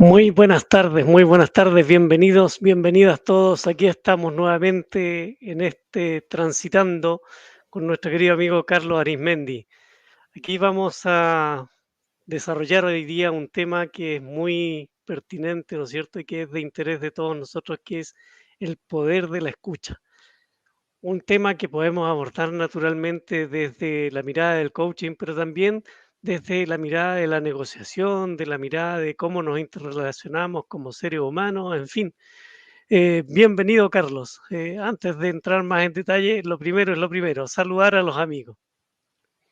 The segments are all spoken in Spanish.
Muy buenas tardes, bienvenidos, bienvenidas todos. Aquí estamos nuevamente en este Transitando con nuestro querido amigo Carlos Arismendi. Aquí vamos a desarrollar hoy día un tema que es muy pertinente, ¿no es cierto? Y que es de interés de todos nosotros, que es el poder de la escucha. Un tema que podemos abordar naturalmente desde la mirada del coaching, pero también desde la mirada de la negociación, de la mirada de cómo nos interrelacionamos como seres humanos, en fin. Bienvenido, Carlos. Antes de entrar más en detalle, lo primero es lo primero, saludar a los amigos.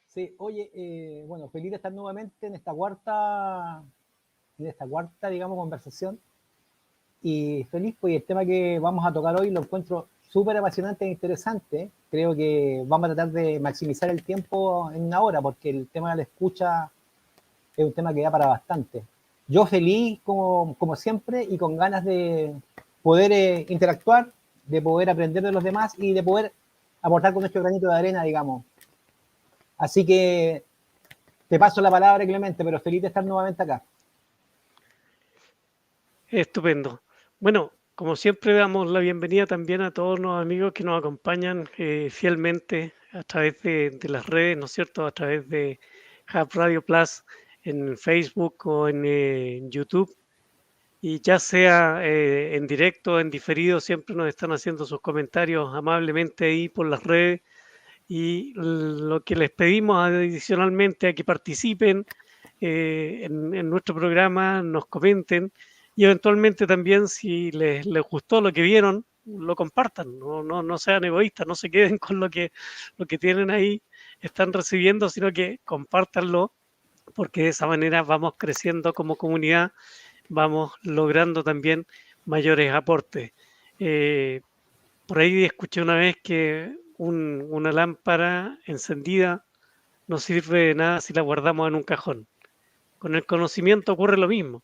Sí, oye, bueno, feliz de estar nuevamente en esta cuarta, digamos, conversación. Y feliz, pues el tema que vamos a tocar hoy lo encuentro súper apasionante e interesante. Creo que vamos a tratar de maximizar el tiempo en una hora, porque el tema de la escucha es un tema que da para bastante. Yo feliz, como siempre, y con ganas de poder interactuar, de poder aprender de los demás y de poder aportar con nuestro granito de arena, digamos. Así que te paso la palabra, Clemente, pero feliz de estar nuevamente acá. Estupendo. Bueno, como siempre, damos la bienvenida también a todos los amigos que nos acompañan fielmente a través de las redes, ¿no es cierto? A través de Hub Radio Plus en Facebook o en YouTube. Y ya sea en directo o en diferido, siempre nos están haciendo sus comentarios amablemente ahí por las redes. Y lo que les pedimos adicionalmente a que participen en nuestro programa, nos comenten y eventualmente también si les gustó lo que vieron, lo compartan, no sean egoístas, no se queden con lo que tienen ahí, están recibiendo, sino que compártanlo porque de esa manera vamos creciendo como comunidad, vamos logrando también mayores aportes. Eh, por ahí escuché una vez que una lámpara encendida no sirve de nada si la guardamos en un cajón. Con el conocimiento ocurre lo mismo.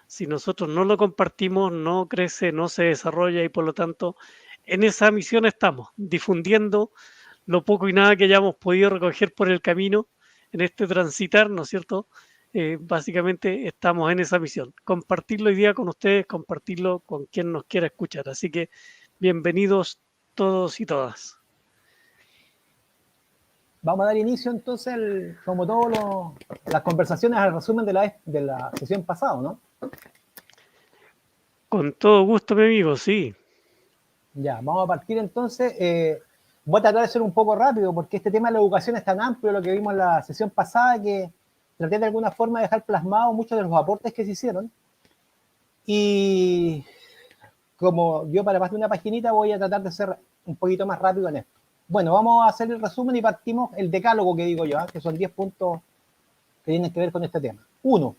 Si nosotros no lo compartimos, no crece, no se desarrolla y por lo tanto en esa misión estamos, difundiendo lo poco y nada que hayamos podido recoger por el camino en este transitar, ¿no es cierto? Básicamente estamos en esa misión, compartirlo hoy día con ustedes, compartirlo con quien nos quiera escuchar. Así que bienvenidos todos y todas. Vamos a dar inicio entonces, como todas las conversaciones, al resumen de la sesión pasada, ¿no? Con todo gusto, mi amigo, sí. Ya, vamos a partir entonces. Voy a tratar de ser un poco rápido porque este tema de la educación es tan amplio, lo que vimos en la sesión pasada, que traté de alguna forma de dejar plasmado muchos de los aportes que se hicieron. Y como yo para más de una paginita voy a tratar de ser un poquito más rápido en esto. Bueno, vamos a hacer el resumen y partimos el decálogo que digo yo, que son 10 puntos que tienen que ver con este tema. 1.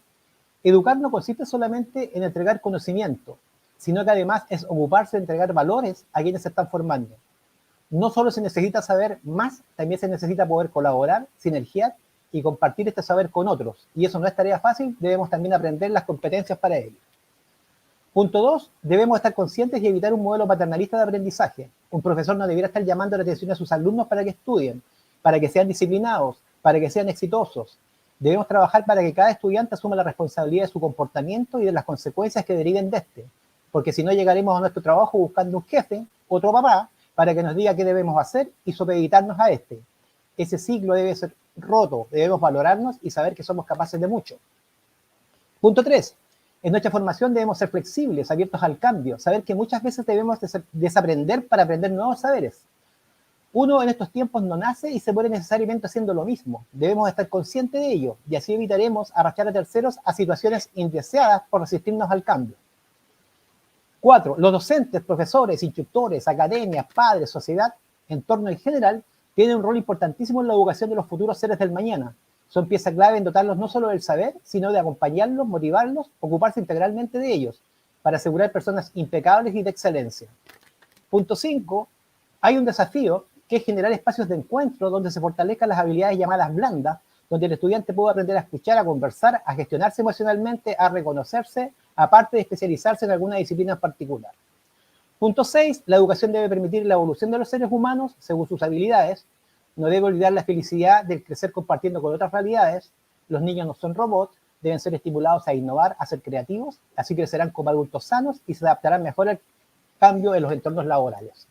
Educar no consiste solamente en entregar conocimiento, sino que además es ocuparse de entregar valores a quienes se están formando. No solo se necesita saber más, también se necesita poder colaborar, sinergiar y compartir este saber con otros. Y eso no es tarea fácil, debemos también aprender las competencias para ello. Punto 2. Debemos estar conscientes y evitar un modelo paternalista de aprendizaje. Un profesor no debiera estar llamando la atención a sus alumnos para que estudien, para que sean disciplinados, para que sean exitosos. Debemos trabajar para que cada estudiante asuma la responsabilidad de su comportamiento y de las consecuencias que deriven de este. Porque si no, llegaremos a nuestro trabajo buscando un jefe, otro papá, para que nos diga qué debemos hacer y supeditarnos a este. Ese ciclo debe ser roto, debemos valorarnos y saber que somos capaces de mucho. Punto 3. En nuestra formación debemos ser flexibles, abiertos al cambio, saber que muchas veces debemos desaprender para aprender nuevos saberes. Uno en estos tiempos no nace y se muere necesariamente haciendo lo mismo. Debemos estar conscientes de ello y así evitaremos arrastrar a terceros a situaciones indeseadas por resistirnos al cambio. 4. Los docentes, profesores, instructores, academias, padres, sociedad, entorno en general, tienen un rol importantísimo en la educación de los futuros seres del mañana. Son pieza clave en dotarlos no solo del saber, sino de acompañarlos, motivarlos, ocuparse integralmente de ellos, para asegurar personas impecables y de excelencia. Punto 5. Hay un desafío que es generar espacios de encuentro donde se fortalezcan las habilidades llamadas blandas, donde el estudiante pueda aprender a escuchar, a conversar, a gestionarse emocionalmente, a reconocerse, aparte de especializarse en alguna disciplina en particular. Punto 6. La educación debe permitir la evolución de los seres humanos según sus habilidades. No debe olvidar la felicidad del crecer compartiendo con otras realidades. Los niños no son robots, deben ser estimulados a innovar, a ser creativos, así crecerán como adultos sanos y se adaptarán mejor al cambio en los entornos laborales.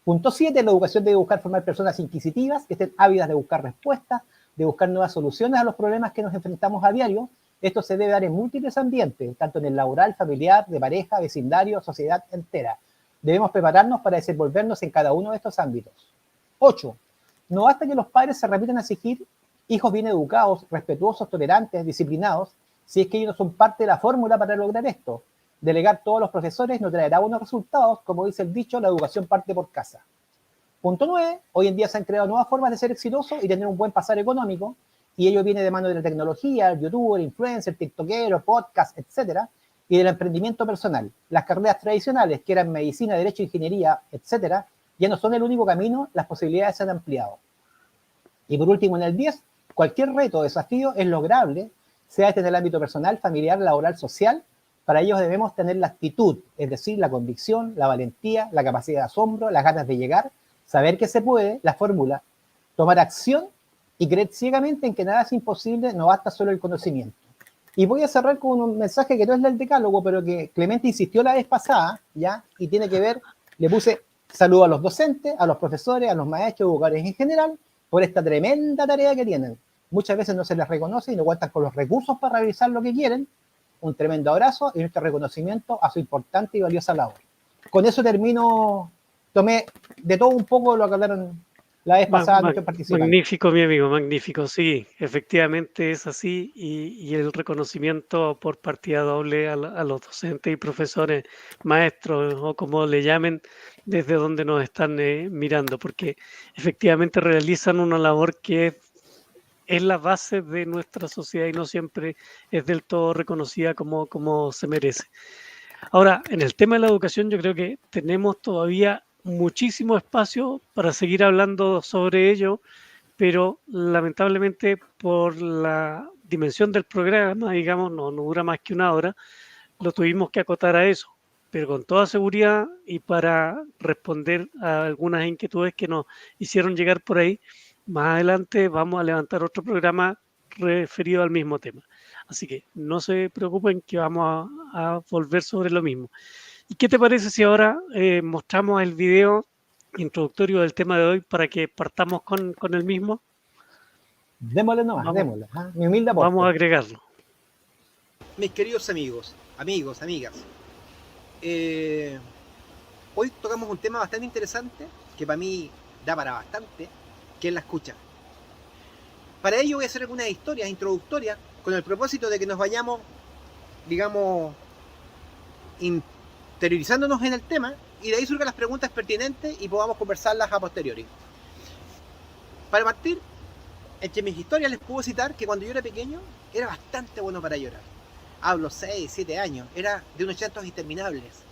Punto 7, la educación debe buscar formar personas inquisitivas, que estén ávidas de buscar respuestas, de buscar nuevas soluciones a los problemas que nos enfrentamos a diario. Esto se debe dar en múltiples ambientes, tanto en el laboral, familiar, de pareja, vecindario, sociedad entera. Debemos prepararnos para desenvolvernos en cada uno de estos ámbitos. 8. No basta que los padres se repitan a exigir hijos bien educados, respetuosos, tolerantes, disciplinados, si es que ellos no son parte de la fórmula para lograr esto. Delegar todos los profesores no traerá buenos resultados, como dice el dicho, la educación parte por casa. Punto 9. Hoy en día se han creado nuevas formas de ser exitoso y tener un buen pasar económico, y ello viene de mano de la tecnología, el youtuber, influencer, tiktokero, podcast, etcétera, y del emprendimiento personal. Las carreras tradicionales, que eran medicina, derecho, ingeniería, etcétera, ya no son el único camino, las posibilidades se han ampliado. Y por último, en el 10, cualquier reto o desafío es lograble, sea este en el ámbito personal, familiar, laboral, social. Para ello debemos tener la actitud, es decir, la convicción, la valentía, la capacidad de asombro, las ganas de llegar, saber que se puede, la fórmula, tomar acción y creer ciegamente en que nada es imposible, no basta solo el conocimiento. Y voy a cerrar con un mensaje que no es del decálogo, pero que Clemente insistió la vez pasada, ¿ya? Y tiene que ver, le puse saludo a los docentes, a los profesores, a los maestros, educadores en general, por esta tremenda tarea que tienen. Muchas veces no se les reconoce y no cuentan con los recursos para realizar lo que quieren. Un tremendo abrazo y nuestro reconocimiento a su importante y valiosa labor. Con eso termino, tomé de todo un poco lo que hablaron la vez pasada nuestros participantes. Magnífico, mi amigo, magnífico. Sí, efectivamente es así y el reconocimiento por partida doble a los docentes y profesores, maestros o como le llamen, desde donde nos están mirando, porque efectivamente realizan una labor que es la base de nuestra sociedad y no siempre es del todo reconocida como se merece. Ahora, en el tema de la educación, yo creo que tenemos todavía muchísimo espacio para seguir hablando sobre ello, pero lamentablemente por la dimensión del programa, digamos, no dura más que una hora, lo tuvimos que acotar a eso. Pero con toda seguridad y para responder a algunas inquietudes que nos hicieron llegar por ahí, más adelante vamos a levantar otro programa referido al mismo tema. Así que no se preocupen que vamos a volver sobre lo mismo. ¿Y qué te parece si ahora mostramos el video introductorio del tema de hoy para que partamos con el mismo? Démosle nomás, démosle. Mi humilde aporte. Vamos a agregarlo. Mis queridos amigos, amigas, hoy tocamos un tema bastante interesante, que para mí da para bastante, que es la escucha. Para ello voy a hacer algunas historias introductorias con el propósito de que nos vayamos, digamos, interiorizándonos en el tema y de ahí surjan las preguntas pertinentes y podamos conversarlas a posteriori. Para partir, entre mis historias les puedo citar que cuando yo era pequeño era bastante bueno para llorar. Hablo 6, 7 años, era de unos llantos interminables.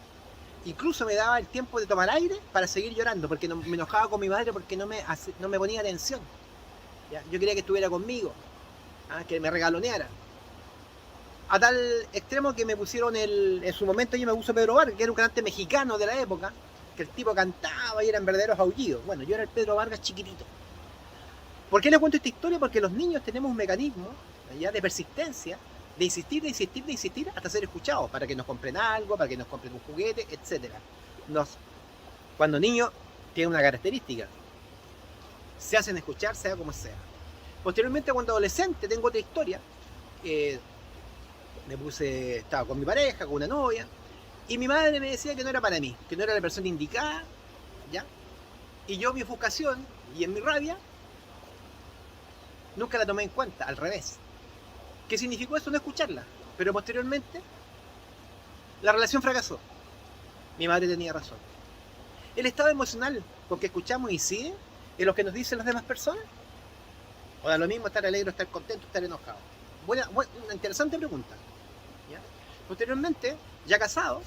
Incluso me daba el tiempo de tomar aire para seguir llorando, porque no, me enojaba con mi madre porque no me ponía atención. ¿Ya? Yo quería que estuviera conmigo, que me regaloneara. A tal extremo que me pusieron en su momento yo me puso Pedro Vargas, que era un cantante mexicano de la época, que el tipo cantaba y eran verdaderos aullidos. Bueno, yo era el Pedro Vargas chiquitito. ¿Por qué les cuento esta historia? Porque los niños tenemos un mecanismo ya de persistencia, de insistir hasta ser escuchados, para que nos compren algo, para que nos compren un juguete, etc. Cuando niños tienen una característica, se hacen escuchar, sea como sea. Posteriormente, cuando adolescente, tengo otra historia. Estaba con mi pareja, con una novia, y mi madre me decía que no era para mí, que no era la persona indicada, ¿ya? Y yo, en mi ofuscación y en mi rabia, nunca la tomé en cuenta, al revés. ¿Qué significó eso? No escucharla. Pero posteriormente, la relación fracasó. Mi madre tenía razón. El estado emocional con que escuchamos incide en lo que nos dicen las demás personas. O da lo mismo estar alegre, estar contento, estar enojado. Una interesante pregunta. ¿Ya? Posteriormente, ya casados,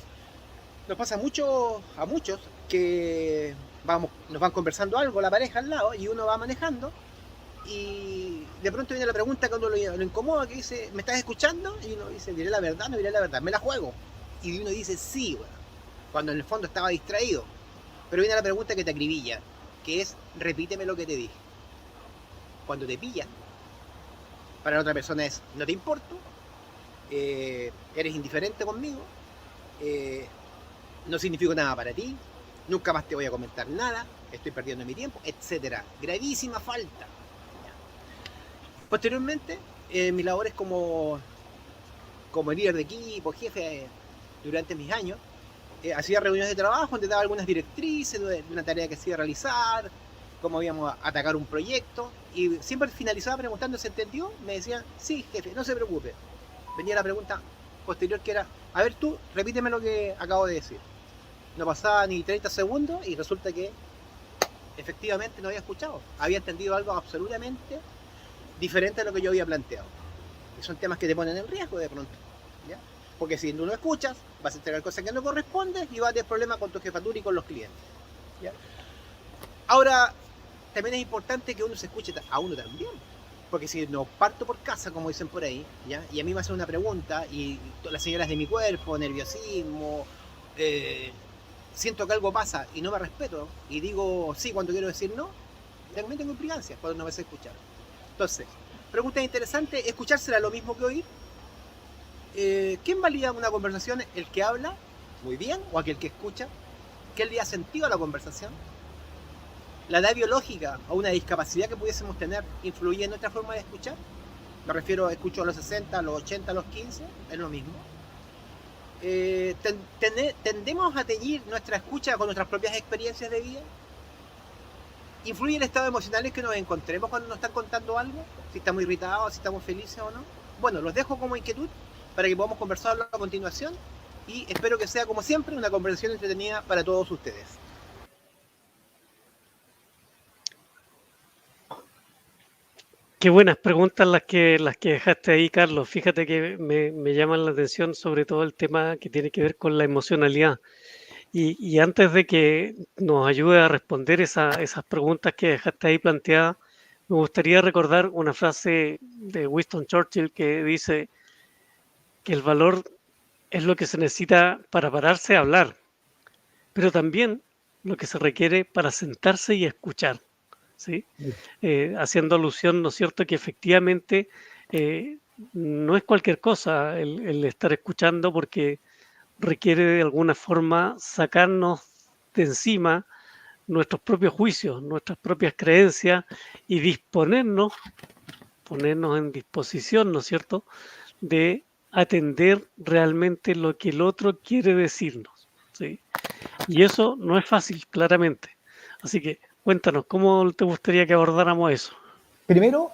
nos pasa mucho a muchos que nos van conversando algo, la pareja al lado, y uno va manejando, y de pronto viene la pregunta que a uno lo incomoda, que dice, ¿me estás escuchando? Y uno dice, ¿diré la verdad? No diré la verdad, me la juego. Y uno dice, sí, bueno, cuando en el fondo estaba distraído. Pero viene la pregunta que te acribilla, que es, repíteme lo que te dije. Cuando te pillan, Para la otra persona es, no te importo, eres indiferente conmigo, no significo nada para ti, nunca más te voy a comentar nada, estoy perdiendo mi tiempo, etcétera. Gravísima falta. Posteriormente, mis labores como líder de equipo, jefe, durante mis años, hacía reuniones de trabajo donde daba algunas directrices de una tarea que se iba a realizar, cómo íbamos a atacar un proyecto, y siempre finalizaba preguntando, ¿se entendió? Me decían, sí, jefe, no se preocupe. Venía la pregunta posterior que era, a ver tú, repíteme lo que acabo de decir. No pasaba ni 30 segundos y resulta que efectivamente no había escuchado. Había entendido algo absolutamente diferente a lo que yo había planteado. Y son temas que te ponen en riesgo de pronto, ¿ya? Porque si tú no escuchas, vas a entregar cosas que no corresponden y vas a tener problemas con tu jefatura y con los clientes, ¿ya? Ahora, también es importante que uno se escuche a uno también. Porque si no parto por casa, como dicen por ahí, ¿ya? Y a mí me hacen una pregunta y las señales de mi cuerpo, nerviosismo, siento que algo pasa y no me respeto y digo sí cuando quiero decir no, también tengo implicancias cuando no me sé escuchar. Entonces, pregunta interesante, ¿escuchar será lo mismo que oír? ¿Quién valida una conversación? ¿El que habla muy bien o aquel que escucha? ¿Qué le da sentido a la conversación? ¿La edad biológica o una discapacidad que pudiésemos tener influye en nuestra forma de escuchar? Me refiero, escucho a los 60, a los 80, a los 15, es lo mismo. ¿Tendemos a teñir nuestra escucha con nuestras propias experiencias de vida? ¿Influye el estado emocional en que nos encontremos cuando nos están contando algo? Si estamos irritados, si estamos felices o no. Bueno, los dejo como inquietud para que podamos conversarlo a continuación y espero que sea, como siempre, una conversación entretenida para todos ustedes. Qué buenas preguntas las que dejaste ahí, Carlos. Fíjate que me llaman la atención sobre todo el tema que tiene que ver con la emocionalidad. Y antes de que nos ayude a responder esas preguntas que dejaste ahí planteadas, me gustaría recordar una frase de Winston Churchill que dice que el valor es lo que se necesita para pararse a hablar, pero también lo que se requiere para sentarse y escuchar, ¿sí? Haciendo alusión, ¿no es cierto?, que efectivamente no es cualquier cosa el estar escuchando porque requiere de alguna forma sacarnos de encima nuestros propios juicios, nuestras propias creencias y ponernos en disposición, ¿no es cierto?, de atender realmente lo que el otro quiere decirnos, ¿sí? Y eso no es fácil, claramente. Así que cuéntanos, ¿cómo te gustaría que abordáramos eso? Primero,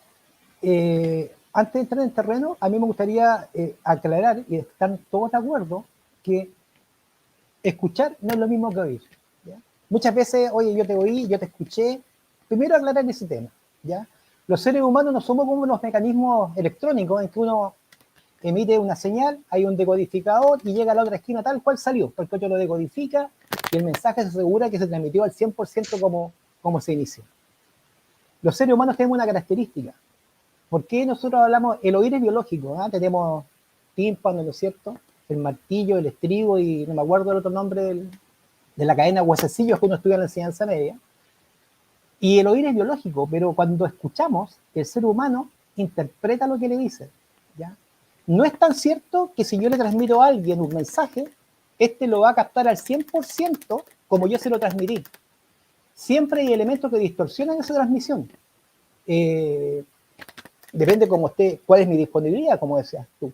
antes de entrar en terreno, a mí me gustaría aclarar, y están todos de acuerdo, que escuchar no es lo mismo que oír, ¿ya? Muchas veces, oye, yo te oí, yo te escuché. Primero aclarar ese tema, ¿ya? Los seres humanos no somos como unos mecanismos electrónicos en que uno emite una señal, hay un decodificador y llega a la otra esquina tal cual salió, porque otro lo decodifica y el mensaje se asegura que se transmitió al 100% como se inició. Los seres humanos tenemos una característica. ¿Por qué nosotros hablamos? El oír es biológico, ¿eh? Tenemos tímpano, ¿no es cierto?, el martillo, el estribo y no me acuerdo el otro nombre de la cadena huesecillos que uno estudia en la enseñanza media. Y el oír es biológico, pero cuando escuchamos, el ser humano interpreta lo que le dice, ¿ya? No es tan cierto que si yo le transmito a alguien un mensaje, este lo va a captar al 100% como yo se lo transmití. Siempre hay elementos que distorsionan esa transmisión. Depende cuál es mi disponibilidad, como decías tú.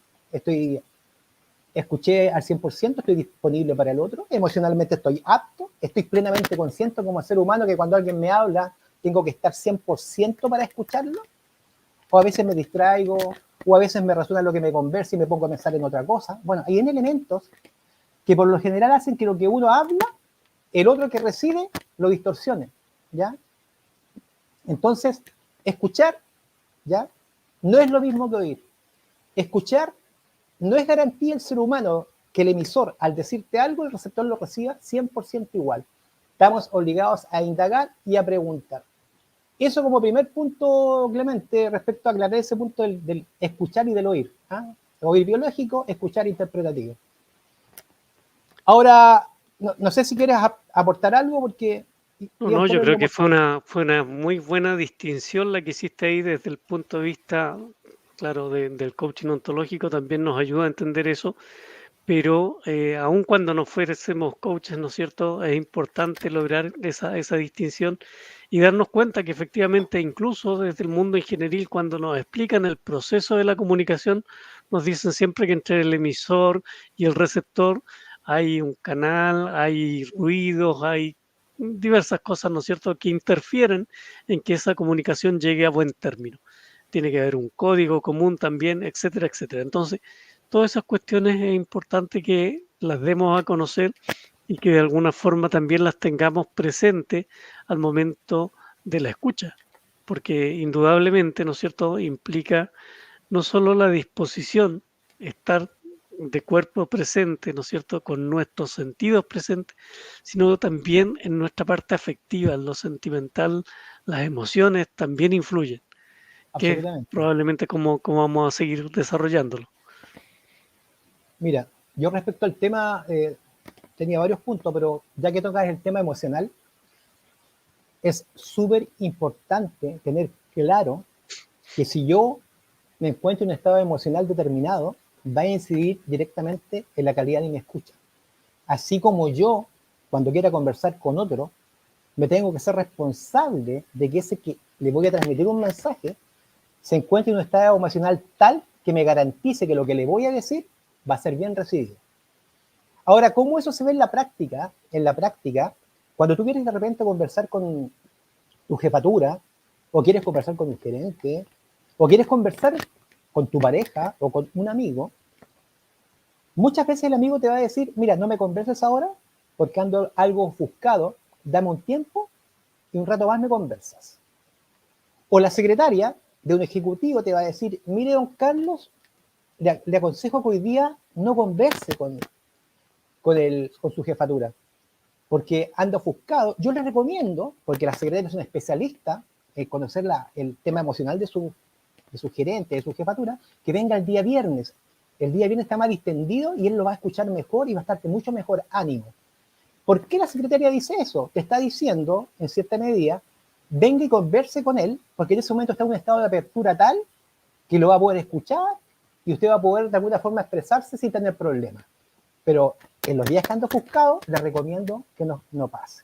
Escuché al 100%, estoy disponible para el otro, emocionalmente estoy apto, estoy plenamente consciente como ser humano que cuando alguien me habla tengo que estar 100% para escucharlo, o a veces me distraigo, o a veces me resuena lo que me conversa y me pongo a pensar en otra cosa. Bueno, hay elementos que por lo general hacen que lo que uno habla, el otro que recibe lo distorsione, ¿ya? Entonces, escuchar, ¿ya?, no es lo mismo que oír. Escuchar no es garantía el ser humano que el emisor, al decirte algo, el receptor lo reciba 100% igual. Estamos obligados a indagar y a preguntar. Eso como primer punto, Clemente, respecto a aclarar ese punto del escuchar y del oír, ¿ah? Oír biológico, escuchar interpretativo. Ahora, no sé si quieres aportar algo, porque... No, yo creo que fue una muy buena distinción la que hiciste ahí desde el punto de vista claro, del coaching ontológico también nos ayuda a entender eso, pero aun cuando no fuésemos coaches, ¿no es cierto? Es importante lograr esa distinción y darnos cuenta que efectivamente, incluso desde el mundo ingenieril, cuando nos explican el proceso de la comunicación, nos dicen siempre que entre el emisor y el receptor hay un canal, hay ruidos, hay diversas cosas, ¿no es cierto?, que interfieren en que esa comunicación llegue a buen término. Tiene que haber un código común también, etcétera, etcétera. Entonces, todas esas cuestiones es importante que las demos a conocer y que de alguna forma también las tengamos presentes al momento de la escucha, porque indudablemente, ¿no es cierto?, implica no solo la disposición, estar de cuerpo presente, ¿no es cierto?, con nuestros sentidos presentes, sino también en nuestra parte afectiva, en lo sentimental, las emociones también influyen, que es Absolutamente. probablemente como vamos a seguir desarrollándolo. Mira, yo respecto al tema, tenía varios puntos, pero ya que tocas el tema emocional, es súper importante tener claro que si yo me encuentro en un estado emocional determinado, va a incidir directamente en la calidad de mi escucha. Así como yo, cuando quiera conversar con otro, me tengo que ser responsable de que ese que le voy a transmitir un mensaje se encuentre en un estado emocional tal que me garantice que lo que le voy a decir va a ser bien recibido. Ahora, ¿cómo eso se ve en la práctica? En la práctica, cuando tú quieres de repente conversar con tu jefatura, o quieres conversar con un gerente, o quieres conversar con tu pareja o con un amigo, muchas veces el amigo te va a decir, mira, no me converses ahora porque ando algo ofuscado, dame un tiempo y un rato más me conversas. O la secretaria de un ejecutivo te va a decir, mire, don Carlos, le aconsejo que hoy día no converse con su jefatura, porque anda ofuscado. Yo le recomiendo, porque la secretaria es una especialista en conocer el tema emocional de su gerente, de su jefatura, que venga el día viernes. El día viernes está más distendido y él lo va a escuchar mejor y va a estar de mucho mejor ánimo. ¿Por qué la secretaria dice eso? Te está diciendo, en cierta medida, venga y converse con él, porque en ese momento está en un estado de apertura tal que lo va a poder escuchar y usted va a poder de alguna forma expresarse sin tener problemas. Pero en los días que ando ofuscado, le recomiendo que no pase.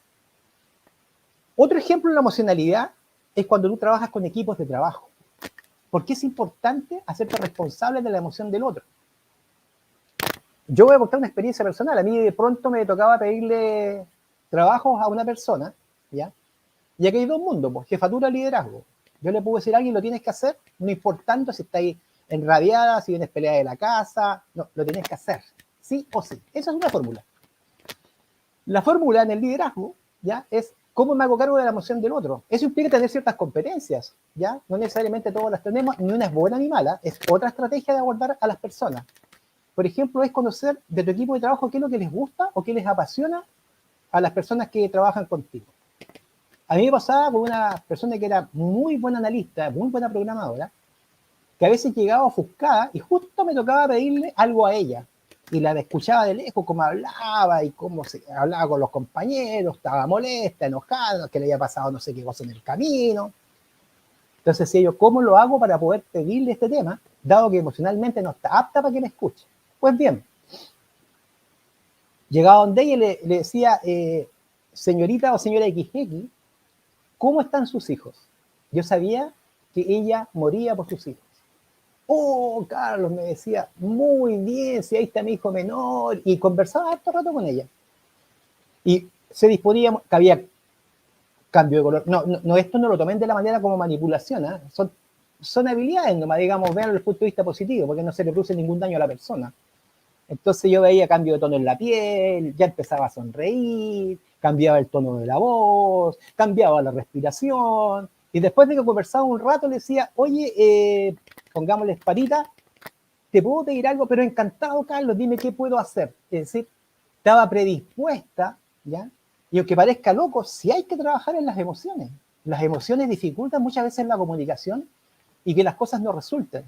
Otro ejemplo de la emocionalidad es cuando tú trabajas con equipos de trabajo. Porque es importante hacerte responsable de la emoción del otro. Yo voy a contar una experiencia personal. A mí de pronto me tocaba pedirle trabajos a una persona, ¿ya? Y aquí hay dos mundos, pues, jefatura y liderazgo. Yo le puedo decir a alguien, lo tienes que hacer, no importando si estáis enrabiada, si vienes peleada de la casa, no, lo tienes que hacer, sí o sí. Esa es una fórmula. La fórmula en el liderazgo, ¿ya? Es cómo me hago cargo de la emoción del otro. Eso implica tener ciertas competencias, ¿ya? No necesariamente todas las tenemos, ni una es buena ni mala, es otra estrategia de abordar a las personas. Por ejemplo, es conocer de tu equipo de trabajo qué es lo que les gusta o qué les apasiona a las personas que trabajan contigo. A mí me pasaba con una persona que era muy buena analista, muy buena programadora, que a veces llegaba ofuscada y justo me tocaba pedirle algo a ella. Y la escuchaba de lejos cómo hablaba y cómo se hablaba con los compañeros, estaba molesta, enojada, que le había pasado no sé qué cosa en el camino. Entonces decía yo, ¿cómo lo hago para poder pedirle este tema, dado que emocionalmente no está apta para que me escuche? Pues bien, llegaba donde ella y le decía, señorita o señora XX, ¿cómo están sus hijos? Yo sabía que ella moría por sus hijos. Oh, Carlos, me decía, muy bien, si ahí está mi hijo menor, y conversaba harto rato con ella. Y se disponía, que había cambio de color. No, esto no lo tomen de la manera como manipulación, ¿eh? Son habilidades nomás, digamos, vean desde el punto de vista positivo, porque no se le produce ningún daño a la persona. Entonces yo veía cambio de tono en la piel, ya empezaba a sonreír, cambiaba el tono de la voz, cambiaba la respiración, y después de que conversaba un rato le decía, oye, pongámosle Parita, te puedo pedir algo, pero encantado, Carlos, dime qué puedo hacer. Es decir, estaba predispuesta, ¿ya? Y aunque parezca loco, sí hay que trabajar en las emociones. Las emociones dificultan muchas veces la comunicación y que las cosas no resulten.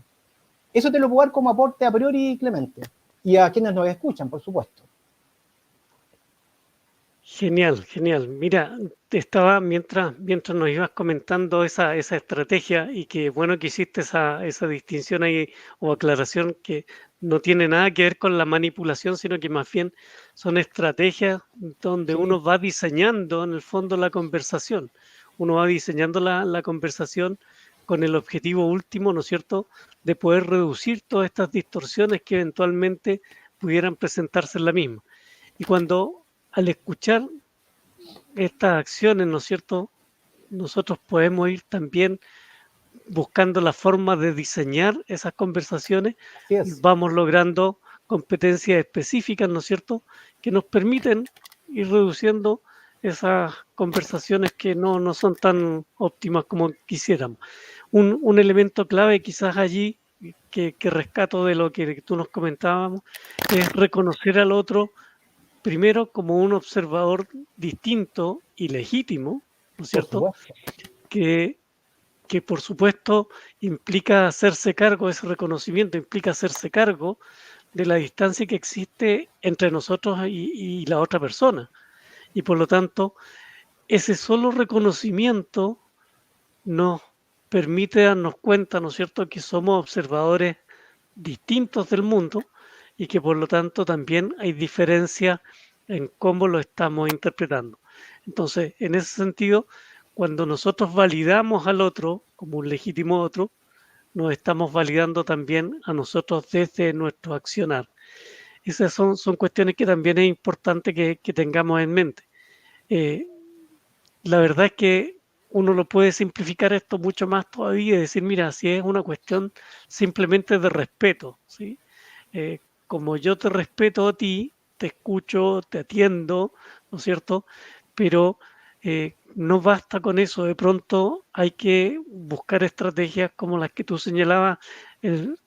Eso te lo puedo dar como aporte a priori, Clemente. Y a quienes nos escuchan, por supuesto. Genial, genial. Mira, mientras nos ibas comentando esa estrategia y que bueno que hiciste esa distinción ahí o aclaración que no tiene nada que ver con la manipulación, sino que más bien son estrategias donde Sí, uno va diseñando en el fondo la conversación. Uno va diseñando la conversación con el objetivo último, ¿no es cierto?, de poder reducir todas estas distorsiones que eventualmente pudieran presentarse en la misma. Y cuando al escuchar estas acciones, ¿no es cierto? Nosotros podemos ir también buscando la forma de diseñar esas conversaciones así y es. vamos logrando competencias específicas, ¿no es cierto?, que nos permiten ir reduciendo esas conversaciones que no son tan óptimas como quisiéramos. Un elemento clave quizás allí que rescato de lo que tú nos comentábamos es reconocer al otro primero como un observador distinto y legítimo, ¿no es Por cierto? supuesto, Que, que por supuesto implica hacerse cargo, ese reconocimiento implica hacerse cargo de la distancia que existe entre nosotros y la otra persona. Y por lo tanto, ese solo reconocimiento nos permite darnos cuenta, ¿no es cierto?, que somos observadores distintos del mundo y que por lo tanto también hay diferencias en cómo lo estamos interpretando. Entonces, en ese sentido, cuando nosotros validamos al otro como un legítimo otro, nos estamos validando también a nosotros desde nuestro accionar. Esas son cuestiones que también es importante que tengamos en mente. Eh, la verdad es que uno lo puede simplificar esto mucho más todavía y decir, mira, si es una cuestión simplemente de respeto, ¿sí? Como yo te respeto a ti, te escucho, te atiendo, ¿no es cierto? Pero no basta con eso, de pronto hay que buscar estrategias como las que tú señalabas, el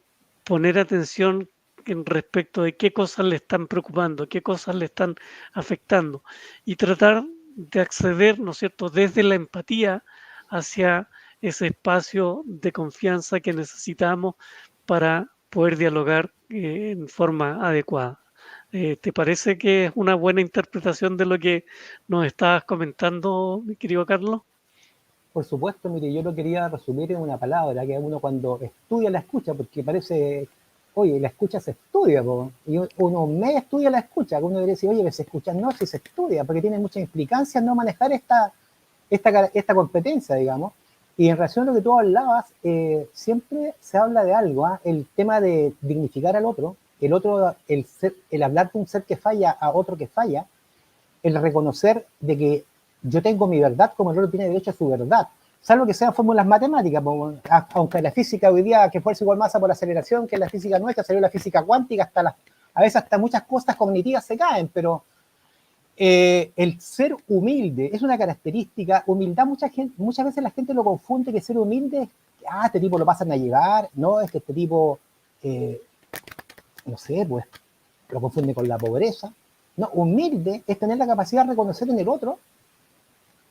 poner atención en respecto de qué cosas le están preocupando, qué cosas le están afectando y tratar de acceder, ¿no es cierto?, desde la empatía hacia ese espacio de confianza que necesitamos para poder dialogar en forma adecuada. ¿Te parece que es una buena interpretación de lo que nos estabas comentando, mi querido Carlos? por supuesto, mire, yo lo quería resumir en una palabra, que uno cuando estudia la escucha, porque parece, oye, la escucha se estudia, po, y uno me estudia la escucha, que uno debería decir, oye, que se escucha, no, si se estudia, porque tiene muchas implicancias no manejar esta competencia, digamos. Y en relación a lo que tú hablabas, siempre se habla de algo, ¿eh? El tema de dignificar al otro, el hablar de un ser que falla a otro que falla, el reconocer de que yo tengo mi verdad como el otro tiene derecho a su verdad, salvo que sean fórmulas matemáticas, aunque la física hoy día, que fuerza igual masa por aceleración, que la física nuestra, salió la física cuántica, a veces hasta muchas cosas cognitivas se caen, pero el ser humilde es una característica. Humildad, muchas veces la gente lo confunde, que ser humilde es, este tipo lo pasan a llevar, no, es que este tipo, no sé, pues lo confunde con la pobreza. No, humilde es tener la capacidad de reconocer en el otro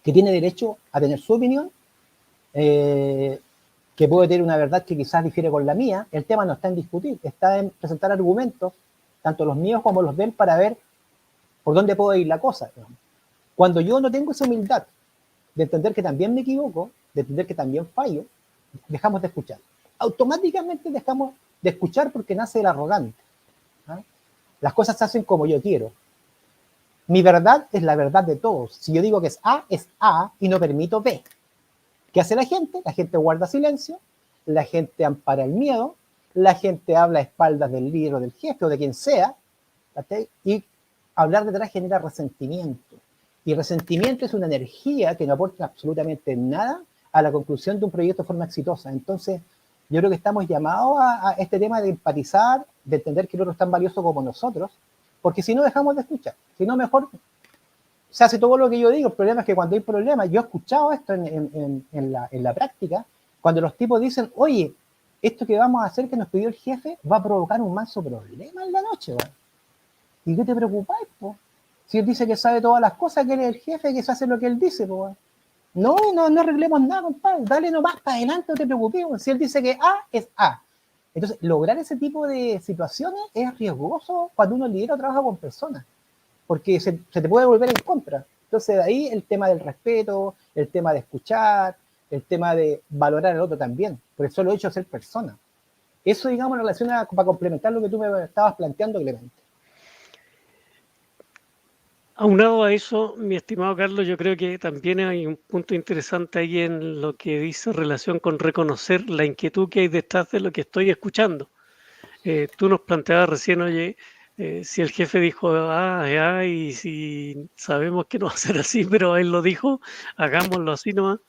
que tiene derecho a tener su opinión, eh, que puede tener una verdad que quizás difiere con la mía. El tema no está en discutir, está en presentar argumentos, tanto los míos como los de él, para ver por dónde puede ir la cosa, digamos. Cuando yo no tengo esa humildad de entender que también me equivoco, de entender que también fallo, dejamos de escuchar. Automáticamente dejamos de escuchar porque nace el arrogante. ¿Ah? Las cosas se hacen como yo quiero. Mi verdad es la verdad de todos. Si yo digo que es A y no permito B. ¿Qué hace la gente? La gente guarda silencio, la gente ampara el miedo, la gente habla a espaldas del líder o del jefe o de quien sea, y hablar detrás genera resentimiento. Y resentimiento es una energía que no aporta absolutamente nada a la conclusión de un proyecto de forma exitosa. Entonces, yo creo que estamos llamados a este tema de empatizar, de entender que el otro es tan valioso como nosotros, porque si no dejamos de escuchar, si no mejor se hace todo lo que yo digo. El problema es que cuando hay problemas, yo he escuchado esto en la práctica, cuando los tipos dicen, oye, esto que vamos a hacer que nos pidió el jefe va a provocar un manso problema en la noche, ¿verdad? ¿Y qué te preocupáis, po? Si él dice que sabe todas las cosas, que él es el jefe, que se hace lo que él dice, po. No arreglemos nada, compadre. Dale nomás para adelante, no te preocupes. Si él dice que A, es A. Entonces, lograr ese tipo de situaciones es riesgoso cuando uno lidera o trabaja con personas. porque se te puede volver en contra. Entonces de ahí el tema del respeto, el tema de escuchar, el tema de valorar al otro también, por el solo hecho de ser persona. Eso, digamos, en relación para complementar lo que tú me estabas planteando, Clemente. Aunado a eso, mi estimado Carlos, yo creo que también hay un punto interesante ahí en lo que dice relación con reconocer la inquietud que hay detrás de lo que estoy escuchando. Tú nos planteabas recién, oye, si el jefe dijo y si sabemos que no va a ser así, pero él lo dijo, hagámoslo así nomás.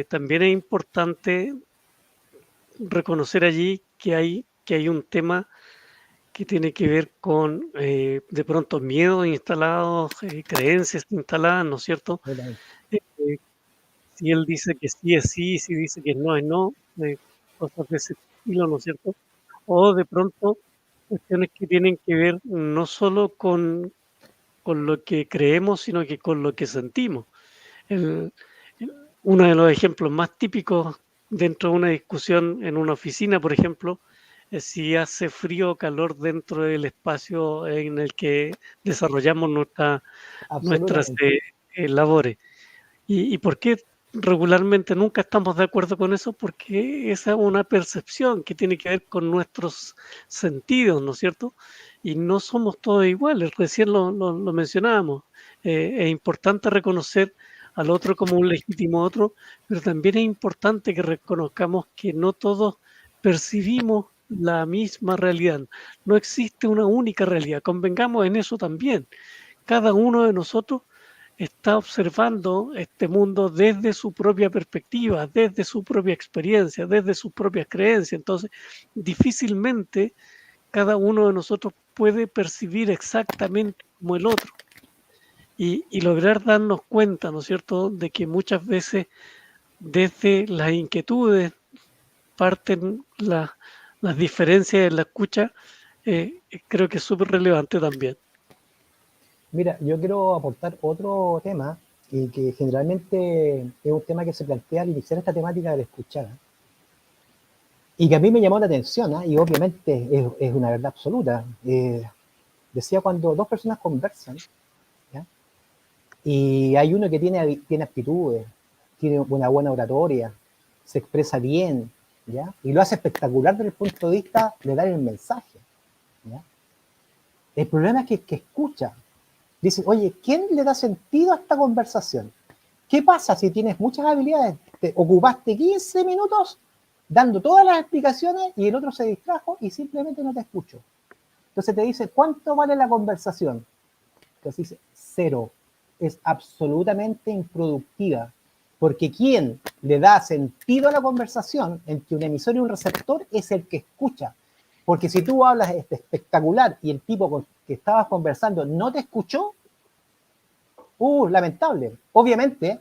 También es importante reconocer allí que hay un tema que tiene que ver con de pronto miedos instalados, creencias instaladas, ¿no es cierto? Eh, eh, si él dice que sí es sí, si dice que no es no, cosas de ese estilo, ¿no es cierto? O de pronto cuestiones que tienen que ver no solo con lo que creemos, sino que con lo que sentimos. El- Uno de los ejemplos más típicos dentro de una discusión en una oficina, por ejemplo, es si hace frío o calor dentro del espacio en el que desarrollamos nuestras Absolutamente. labores. ¿Y por qué regularmente nunca estamos de acuerdo con eso? Porque esa es una percepción que tiene que ver con nuestros sentidos, ¿no es cierto? Y no somos todos iguales, recién lo mencionábamos. Es importante reconocer al otro como un legítimo otro, pero también es importante que reconozcamos que no todos percibimos la misma realidad. No existe una única realidad, convengamos en eso también. Cada uno de nosotros está observando este mundo desde su propia perspectiva, desde su propia experiencia, desde sus propias creencias. Entonces, difícilmente cada uno de nosotros puede percibir exactamente como el otro y lograr darnos cuenta, ¿no es cierto?, de que muchas veces desde las inquietudes parten las diferencias en la escucha, creo que es súper relevante también. Mira, yo quiero aportar otro tema y que generalmente es un tema que se plantea al iniciar esta temática de la escuchar y que a mí me llamó la atención, y obviamente es una verdad absoluta. Decía cuando dos personas conversan, ¿ya? Y hay uno que tiene aptitudes, tiene una buena oratoria, se expresa bien, ¿ya? Y lo hace espectacular desde el punto de vista de dar el mensaje, ¿ya? El problema es que escucha. Dice, oye, ¿quién le da sentido a esta conversación? ¿Qué pasa si tienes muchas habilidades? Te ocupaste 15 minutos dando todas las explicaciones y el otro se distrajo y simplemente no te escuchó. Entonces te dice, ¿cuánto vale la conversación? Entonces dice, cero. Es absolutamente improductiva. Porque quien le da sentido a la conversación entre un emisor y un receptor es el que escucha. Porque si tú hablas espectacular y el tipo con que estabas conversando no te escuchó, lamentable. Obviamente,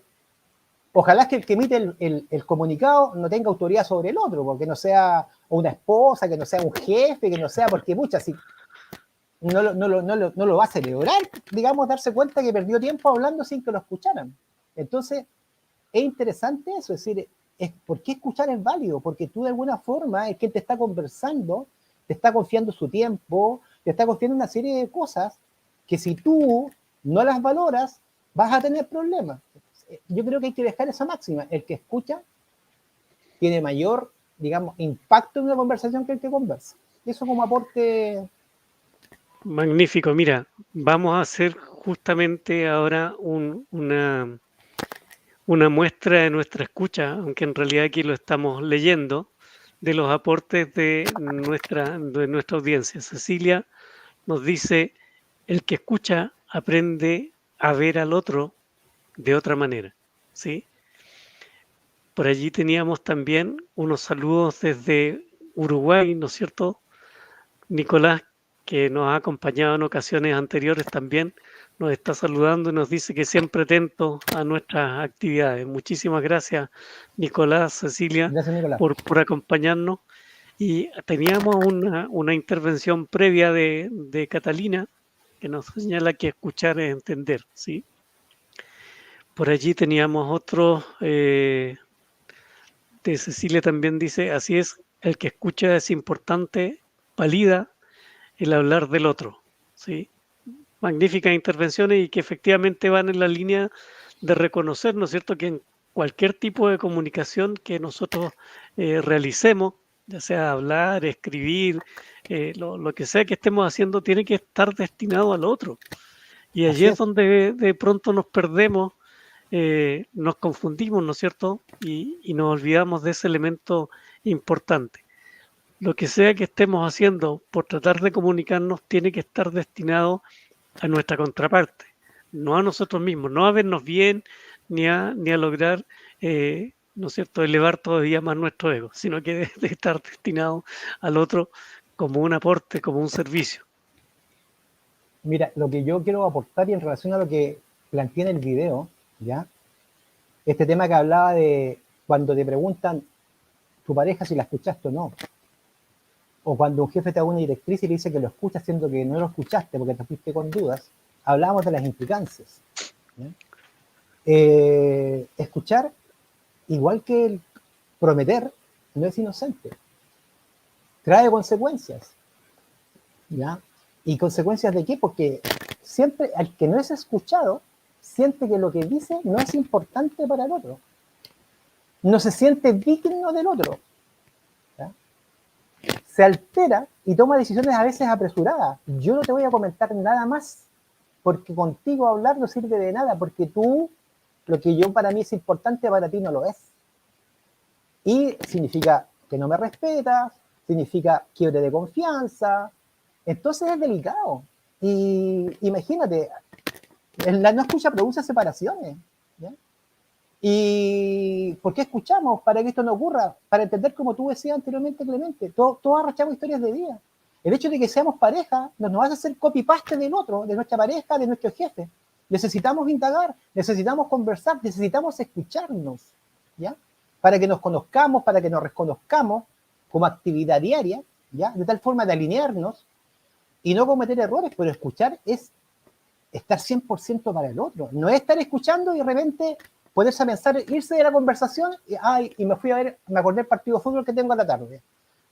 ojalá que el que emite el comunicado no tenga autoridad sobre el otro, porque no sea una esposa, que no sea un jefe, que no sea, porque muchas, si no lo va a celebrar, digamos, darse cuenta que perdió tiempo hablando sin que lo escucharan. Entonces, es interesante eso, es decir, ¿por qué escuchar es válido? Porque tú de alguna forma, el que te está conversando, te está confiando su tiempo, te está confiando una serie de cosas que si tú no las valoras, vas a tener problemas. Yo creo que hay que dejar esa máxima. El que escucha tiene mayor, digamos, impacto en una conversación que el que conversa. Eso como aporte. Magnífico, mira, vamos a hacer justamente ahora una muestra de nuestra escucha, aunque en realidad aquí lo estamos leyendo, de los aportes de nuestra audiencia. Cecilia nos dice, el que escucha aprende a ver al otro de otra manera, ¿sí? Por allí teníamos también unos saludos desde Uruguay, ¿no es cierto? Nicolás, que nos ha acompañado en ocasiones anteriores también, nos está saludando y nos dice que siempre atento a nuestras actividades. Muchísimas gracias, Nicolás, Cecilia, Gracias, Nicolás. por acompañarnos. Y teníamos una intervención previa de Catalina que nos señala que escuchar es entender, ¿sí? Por allí teníamos otro, de Cecilia también dice, así es, el que escucha es importante, valida el hablar del otro, ¿sí? magníficas intervenciones y que efectivamente van en la línea de reconocer, ¿no es cierto?, que en cualquier tipo de comunicación que nosotros realicemos, ya sea hablar, escribir, lo que sea que estemos haciendo, tiene que estar destinado al otro. Y allí Así es es. donde de pronto nos perdemos, nos confundimos, ¿no es cierto? Y nos olvidamos de ese elemento importante. Lo que sea que estemos haciendo por tratar de comunicarnos tiene que estar destinado a nuestra contraparte, no a nosotros mismos, no a vernos bien ni a lograr, ¿no es cierto?, elevar todavía más nuestro ego, sino que de estar destinado al otro como un aporte, como un servicio. Mira, lo que yo quiero aportar y en relación a lo que planteé en el video, ¿ya? Este tema que hablaba de cuando te preguntan tu pareja si la escuchaste o no, o cuando un jefe te da una directriz y le dice que lo escuchas siendo que no lo escuchaste porque te fuiste con dudas, hablábamos de las implicancias, ¿ya? Escuchar, igual que el prometer, no es inocente, trae consecuencias, ¿ya? ¿Y consecuencias de qué? Porque siempre al que no es escuchado siente que lo que dice no es importante para el otro, no se siente digno del otro, ¿ya? Se altera y toma decisiones a veces apresuradas. Yo no te voy a comentar nada más porque contigo hablar no sirve de nada, porque tú, lo que yo para mí es importante, para ti no lo es. Y significa que no me respetas, significa quiebre de confianza. Entonces es delicado. Y imagínate, la no escucha produce separaciones, ¿ya? ¿Y por qué escuchamos? Para que esto no ocurra, para entender, como tú decías anteriormente, Clemente, todos arrastramos historias de vida. El hecho de que seamos pareja nos hace hacer copy-paste del otro, de nuestra pareja, de nuestro jefe. Necesitamos indagar, necesitamos conversar, necesitamos escucharnos, ¿ya? Para que nos conozcamos, para que nos reconozcamos como actividad diaria, ¿ya? De tal forma de alinearnos y no cometer errores, pero escuchar es estar 100% para el otro. No es estar escuchando y de repente poderse pensar, irse de la conversación y me fui a ver, me acordé del partido de fútbol que tengo a la tarde.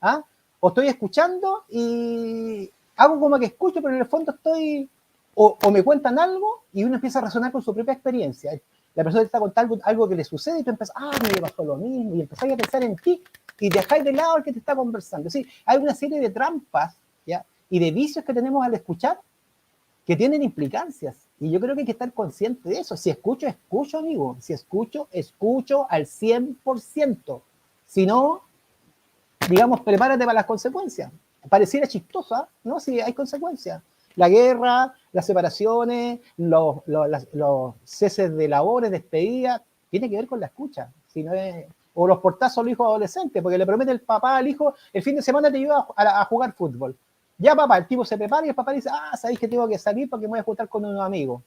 ¿Ah? O estoy escuchando y hago como que escucho, pero en el fondo estoy, o me cuentan algo y uno empieza a razonar con su propia experiencia. La persona te está contando algo que le sucede y tú empiezas, me pasó lo mismo, y empezás a pensar en ti y dejáis de lado al que te está conversando. Sí, hay una serie de trampas, ¿ya? Y de vicios que tenemos al escuchar que tienen implicancias. Y yo creo que hay que estar consciente de eso. Si escucho, escucho, amigo. Si escucho, escucho al 100%. Si no, digamos, prepárate para las consecuencias. Pareciera chistosa, ¿no? Si hay consecuencias. La guerra, las separaciones, los ceses de labores, despedidas, tiene que ver con la escucha. Si no es, o los portazos a los hijos adolescentes, porque le promete el papá al hijo, el fin de semana te lleva a jugar fútbol. Ya, papá, el tipo se prepara y el papá dice, sabéis que tengo que salir porque me voy a juntar con unos amigos.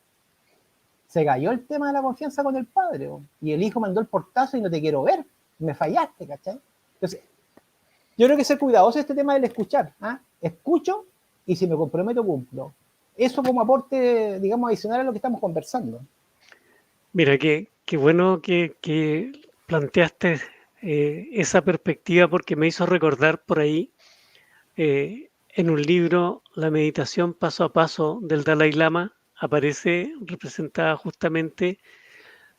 Se cayó el tema de la confianza con el padre, ¿no? Y el hijo mandó el portazo y no te quiero ver, me fallaste, ¿cachai? Entonces, yo creo que ser cuidadoso este tema del escuchar, ¿ah? Escucho y si me comprometo, cumplo. Eso como aporte, digamos, adicional a lo que estamos conversando. Mira, qué bueno que planteaste esa perspectiva porque me hizo recordar por ahí en un libro, La meditación paso a paso del Dalai Lama, aparece representada justamente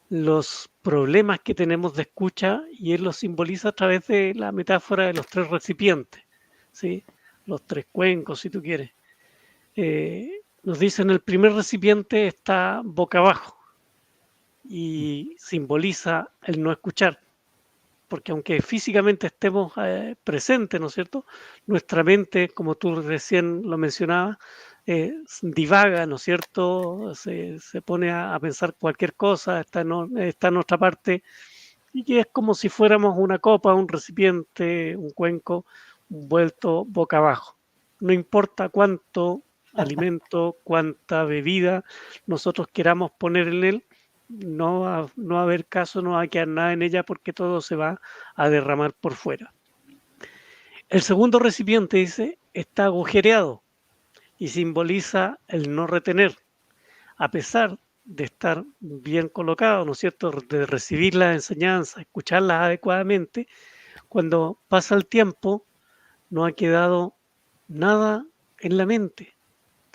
los problemas que tenemos de escucha y él los simboliza a través de la metáfora de los tres recipientes, ¿sí? Los tres cuencos, si tú quieres. Nos dicen el primer recipiente está boca abajo y simboliza el no escuchar, porque aunque físicamente estemos presentes, ¿no es cierto? Nuestra mente, como tú recién lo mencionabas, divaga, ¿no es cierto? Se pone a pensar cualquier cosa, está en nuestra parte, y que es como si fuéramos una copa, un recipiente, un cuenco, vuelto boca abajo. No importa cuánto alimento, cuánta bebida nosotros queramos poner en él, no va a haber caso, no va a quedar nada en ella porque todo se va a derramar por fuera. El segundo recipiente, dice, está agujereado y simboliza el no retener, a pesar de estar bien colocado, ¿no es cierto?, de recibir las enseñanzas, escucharlas adecuadamente, cuando pasa el tiempo no ha quedado nada en la mente,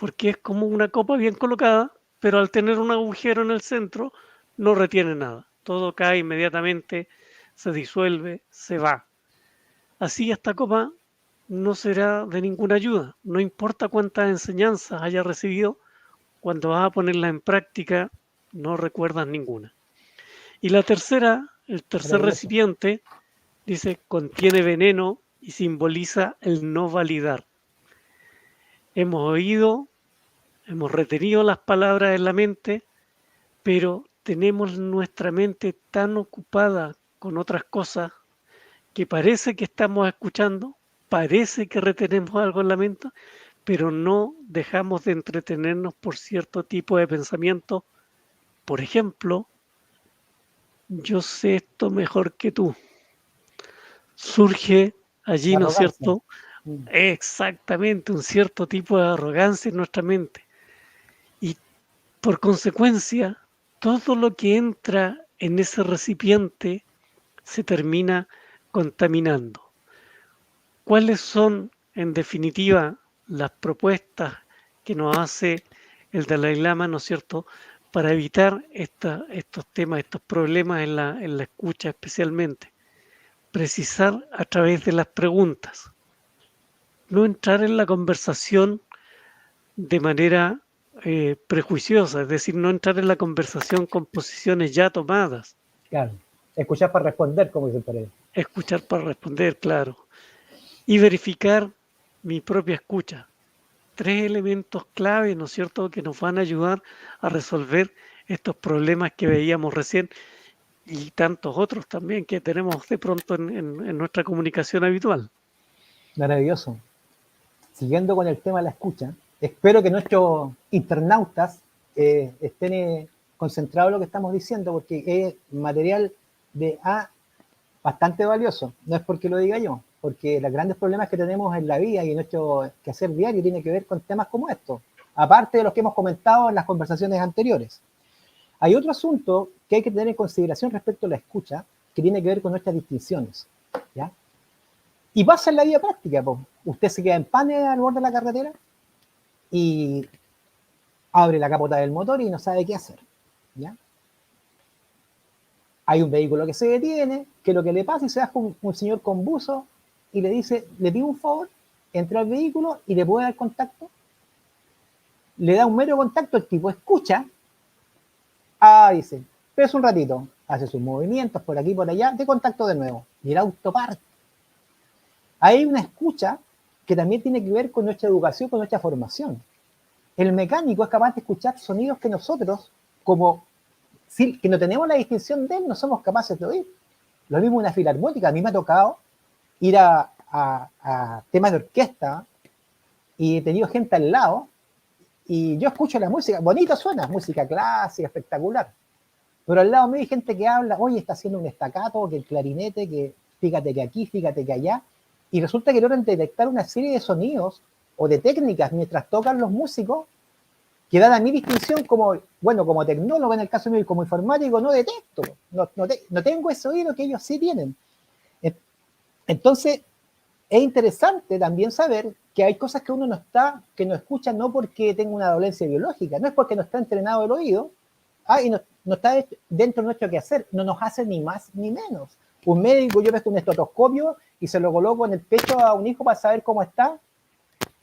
porque es como una copa bien colocada, pero al tener un agujero en el centro no retiene nada. Todo cae inmediatamente, se disuelve, se va. Así esta copa no será de ninguna ayuda. No importa cuántas enseñanzas haya recibido, cuando vas a ponerlas en práctica no recuerdas ninguna. Y la tercera, el tercer Maravilloso. recipiente, dice contiene veneno y simboliza el no validar. Hemos oído, hemos retenido las palabras en la mente, pero tenemos nuestra mente tan ocupada con otras cosas que parece que estamos escuchando, parece que retenemos algo en la mente, pero no dejamos de entretenernos por cierto tipo de pensamiento. Por ejemplo, yo sé esto mejor que tú. Surge allí, La ¿no es arrogancia. cierto? Exactamente, un cierto tipo de arrogancia en nuestra mente. Y por consecuencia, todo lo que entra en ese recipiente se termina contaminando. ¿Cuáles son, en definitiva, las propuestas que nos hace el Dalai Lama, ¿no es cierto?, para evitar estos temas, estos problemas en la escucha especialmente? Precisar a través de las preguntas, no entrar en la conversación de manera prejuiciosa, es decir, no entrar en la conversación con posiciones ya tomadas, Claro. Escuchar para responder, como dicen por ahí. escuchar para responder, claro, y verificar mi propia escucha. Tres elementos clave, ¿no es cierto?, que nos van a ayudar a resolver estos problemas que veíamos recién y tantos otros también que tenemos de pronto en nuestra comunicación habitual. Maravilloso. Siguiendo con el tema de la escucha, espero que nuestros internautas estén concentrados en lo que estamos diciendo, porque es material de bastante valioso. No es porque lo diga yo, porque los grandes problemas que tenemos en la vida y en nuestro quehacer diario tiene que ver con temas como estos, aparte de los que hemos comentado en las conversaciones anteriores. Hay otro asunto que hay que tener en consideración respecto a la escucha, que tiene que ver con nuestras distinciones, ¿ya? Y pasa en la vida práctica, pues. Usted se queda en pane al borde de la carretera y abre la capota del motor y no sabe qué hacer, ¿ya? Hay un vehículo que se detiene, que lo que le pasa y se da con un señor con buzo y le dice, le pido un favor, entra al vehículo y le puede dar contacto. Le da un mero contacto, el tipo escucha, dice, pero es un ratito, hace sus movimientos por aquí y por allá, de contacto de nuevo, y el auto parte. Hay una escucha que también tiene que ver con nuestra educación, con nuestra formación. El mecánico es capaz de escuchar sonidos que nosotros, como que no tenemos la distinción de él, no somos capaces de oír. Lo mismo una filarmónica. A mí me ha tocado ir a temas de orquesta y he tenido gente al lado y yo escucho la música, bonito suena, música clásica, espectacular. Pero al lado me hay gente que habla, oye, está haciendo un estacato, que el clarinete, que fíjate que aquí, fíjate que allá. Y resulta que logran detectar una serie de sonidos o de técnicas mientras tocan los músicos que dan a mi distinción como, bueno, como tecnólogo en el caso mío y como informático no detecto, no tengo ese oído que ellos sí tienen. Entonces, es interesante también saber que hay cosas que uno que no escucha no porque tenga una dolencia biológica, no es porque no está entrenado el oído, y no está dentro de nuestro quehacer, no nos hace ni más ni menos. Un médico, yo pesco un estetoscopio y se lo coloco en el pecho a un hijo para saber cómo está,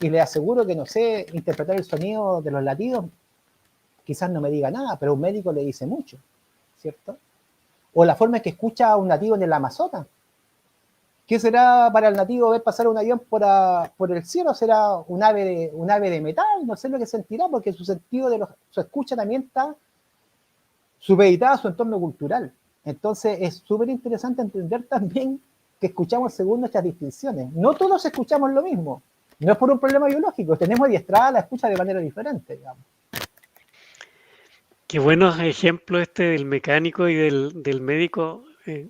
y le aseguro que no sé interpretar el sonido de los latidos, quizás no me diga nada, pero un médico le dice mucho, ¿cierto? O la forma en que escucha a un nativo en el Amazonas. ¿Qué será para el nativo ver pasar un avión por el cielo? ¿Será un ave de metal? No sé lo que sentirá, porque su sentido su escucha también está supeditada a su entorno cultural. Entonces es súper interesante entender también que escuchamos según nuestras distinciones. No todos escuchamos lo mismo. No es por un problema biológico, tenemos adiestrada la escucha de manera diferente, digamos. Qué buenos ejemplos este del mecánico y del médico.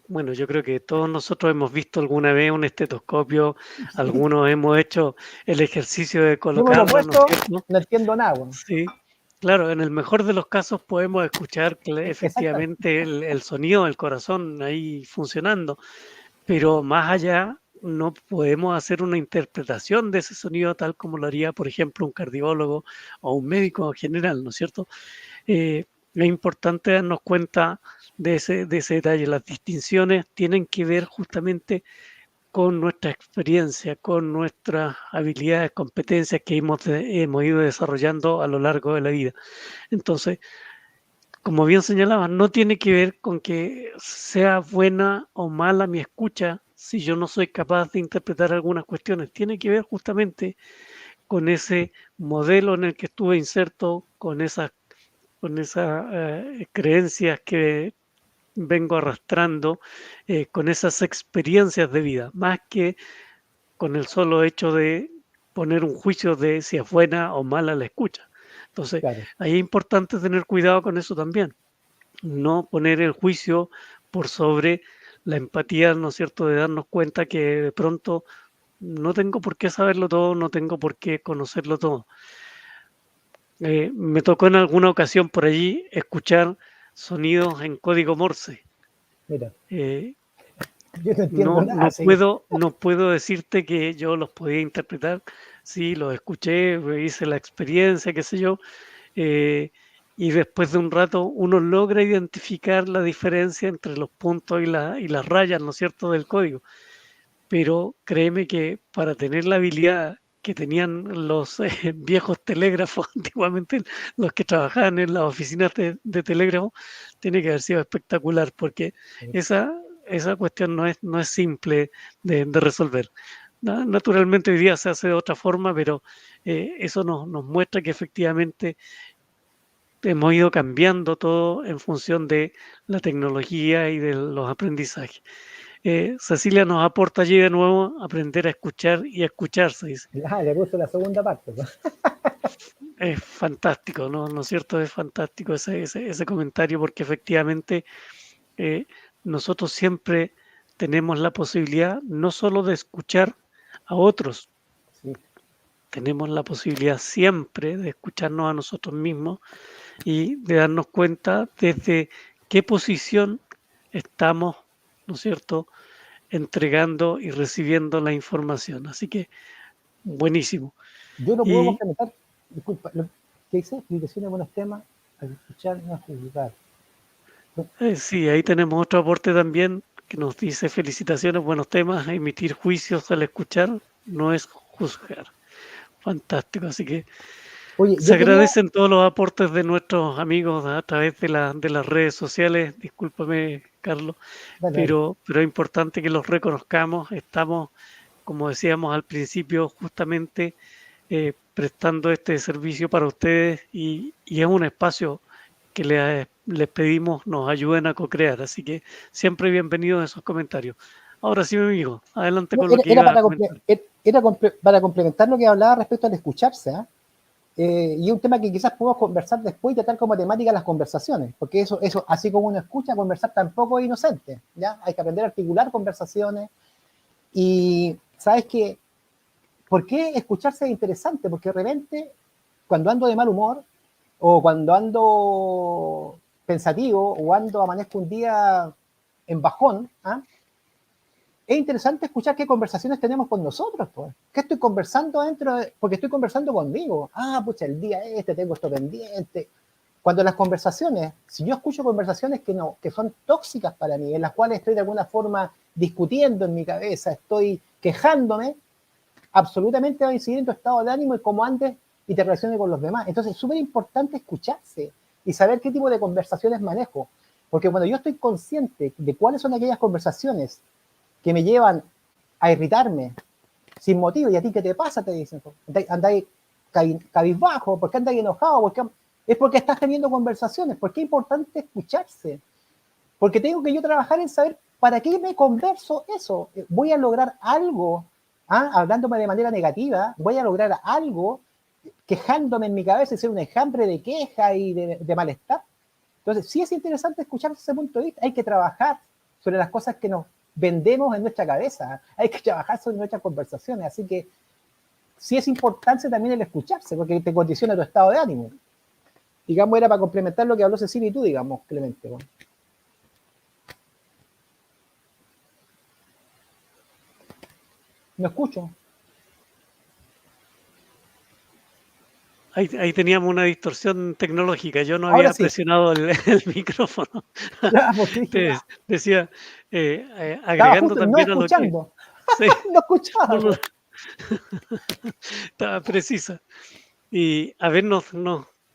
Bueno, yo creo que todos nosotros hemos visto alguna vez un estetoscopio, algunos hemos hecho el ejercicio de Yo me lo he colocarlo, ¿no es puesto, cierto? no entiendo nada. Bueno. Sí, claro, en el mejor de los casos podemos escuchar Exactamente. efectivamente el sonido del corazón ahí funcionando, pero más allá no podemos hacer una interpretación de ese sonido tal como lo haría, por ejemplo, un cardiólogo o un médico en general, ¿no es cierto? Es importante darnos cuenta de ese detalle. Las distinciones tienen que ver justamente con nuestra experiencia, con nuestras habilidades, competencias que hemos ido desarrollando a lo largo de la vida. Entonces, como bien señalaba, no tiene que ver con que sea buena o mala mi escucha si yo no soy capaz de interpretar algunas cuestiones. Tiene que ver justamente con ese modelo en el que estuve inserto, con esas creencias que vengo arrastrando, con esas experiencias de vida, más que con el solo hecho de poner un juicio de si es buena o mala la escucha. Entonces, Claro, ahí es importante tener cuidado con eso también, no poner el juicio por sobre la empatía, ¿no es cierto?, de darnos cuenta que de pronto no tengo por qué saberlo todo, no tengo por qué conocerlo todo. Me tocó en alguna ocasión por allí escuchar sonidos en código Morse. mira, Eh, yo no entiendo nada, no sí. puedo decirte que yo los podía interpretar. Sí, los escuché, hice la experiencia, qué sé yo, eh, y después de un rato uno logra identificar la diferencia entre los puntos y las rayas, ¿no es cierto?, del código. Pero créeme que para tener la habilidad que tenían los viejos telégrafos antiguamente, los que trabajaban en las oficinas de telégrafo, tiene que haber sido espectacular, porque esa, esa cuestión no es simple de resolver. Naturalmente hoy día se hace de otra forma, pero eso nos muestra que efectivamente hemos ido cambiando todo en función de la tecnología y de los aprendizajes. Cecilia nos aporta allí de nuevo aprender a escuchar y a escucharse. Dice. Ah, le puso la segunda parte, pues. Es fantástico, ¿no? ¿No es cierto? Es fantástico ese comentario porque efectivamente eh, nosotros siempre tenemos la posibilidad no solo de escuchar a otros, Sí. tenemos la posibilidad siempre de escucharnos a nosotros mismos y de darnos cuenta desde qué posición estamos, ¿no es cierto?, entregando y recibiendo la información. Así que buenísimo. Yo lo puedo Y complementar, disculpa, lo que dice, explicaciones de buenos temas, al escuchar y a juzgar. sí, ahí tenemos otro aporte también que nos dice felicitaciones, buenos temas, emitir juicios al escuchar no es juzgar. Fantástico, así que Oye, se yo quería, agradecen todos los aportes de nuestros amigos a través de las redes sociales. Discúlpame, Carlos, dale, dale. pero es importante que los reconozcamos. Estamos, como decíamos al principio, justamente prestando este servicio para ustedes y es un espacio que les pedimos nos ayuden a co-crear. Así que siempre bienvenidos esos comentarios. Ahora sí, mi amigo, adelante No, con lo que era iba a para, comentar. para complementar lo que hablaba respecto al escucharse, ¿ah? Y es un tema que quizás podemos conversar después y tratar como temática las conversaciones, porque eso, así como uno escucha, conversar tampoco es inocente, ¿ya? Hay que aprender a articular conversaciones y, ¿sabes qué? ¿Por qué escucharse es interesante? Porque de repente, cuando ando de mal humor, o cuando ando pensativo, o amanezco un día en bajón, ¿ah? Es interesante escuchar qué conversaciones tenemos con nosotros, pues. ¿Qué estoy conversando porque estoy conversando conmigo? Ah, pucha, el día tengo esto pendiente. Cuando las conversaciones, si yo escucho conversaciones que son tóxicas para mí, en las cuales estoy de alguna forma discutiendo en mi cabeza, estoy quejándome, absolutamente va a incidir en tu estado de ánimo y cómo andes y te relaciones con los demás. Entonces es súper importante escucharse y saber qué tipo de conversaciones manejo. Porque cuando yo estoy consciente de cuáles son aquellas conversaciones que me llevan a irritarme sin motivo, y a ti qué te pasa, te dicen, andáis cabizbajo, ¿por qué andáis enojado? Es porque estás teniendo conversaciones, porque es importante escucharse, porque tengo que yo trabajar en saber para qué me converso eso, voy a lograr algo, hablándome de manera negativa, voy a lograr algo quejándome en mi cabeza y ser un enjambre de queja y de malestar. Entonces, sí es interesante escuchar ese punto de vista, hay que trabajar sobre las cosas que nos vendemos en nuestra cabeza, hay que trabajar sobre nuestras conversaciones, así que sí es importante también el escucharse, porque te condiciona tu estado de ánimo. Digamos, era para complementar lo que habló Cecilia y tú, digamos, Clemente. Bueno. no escucho. Ahí teníamos una distorsión tecnológica. Yo no Ahora había sí. presionado el micrófono. Ya, porque dije, Te decía, estaba agregando justo no también a lo que... escuchando, Sí, no escuchaba. no, no, estaba precisa. Y a ver, nos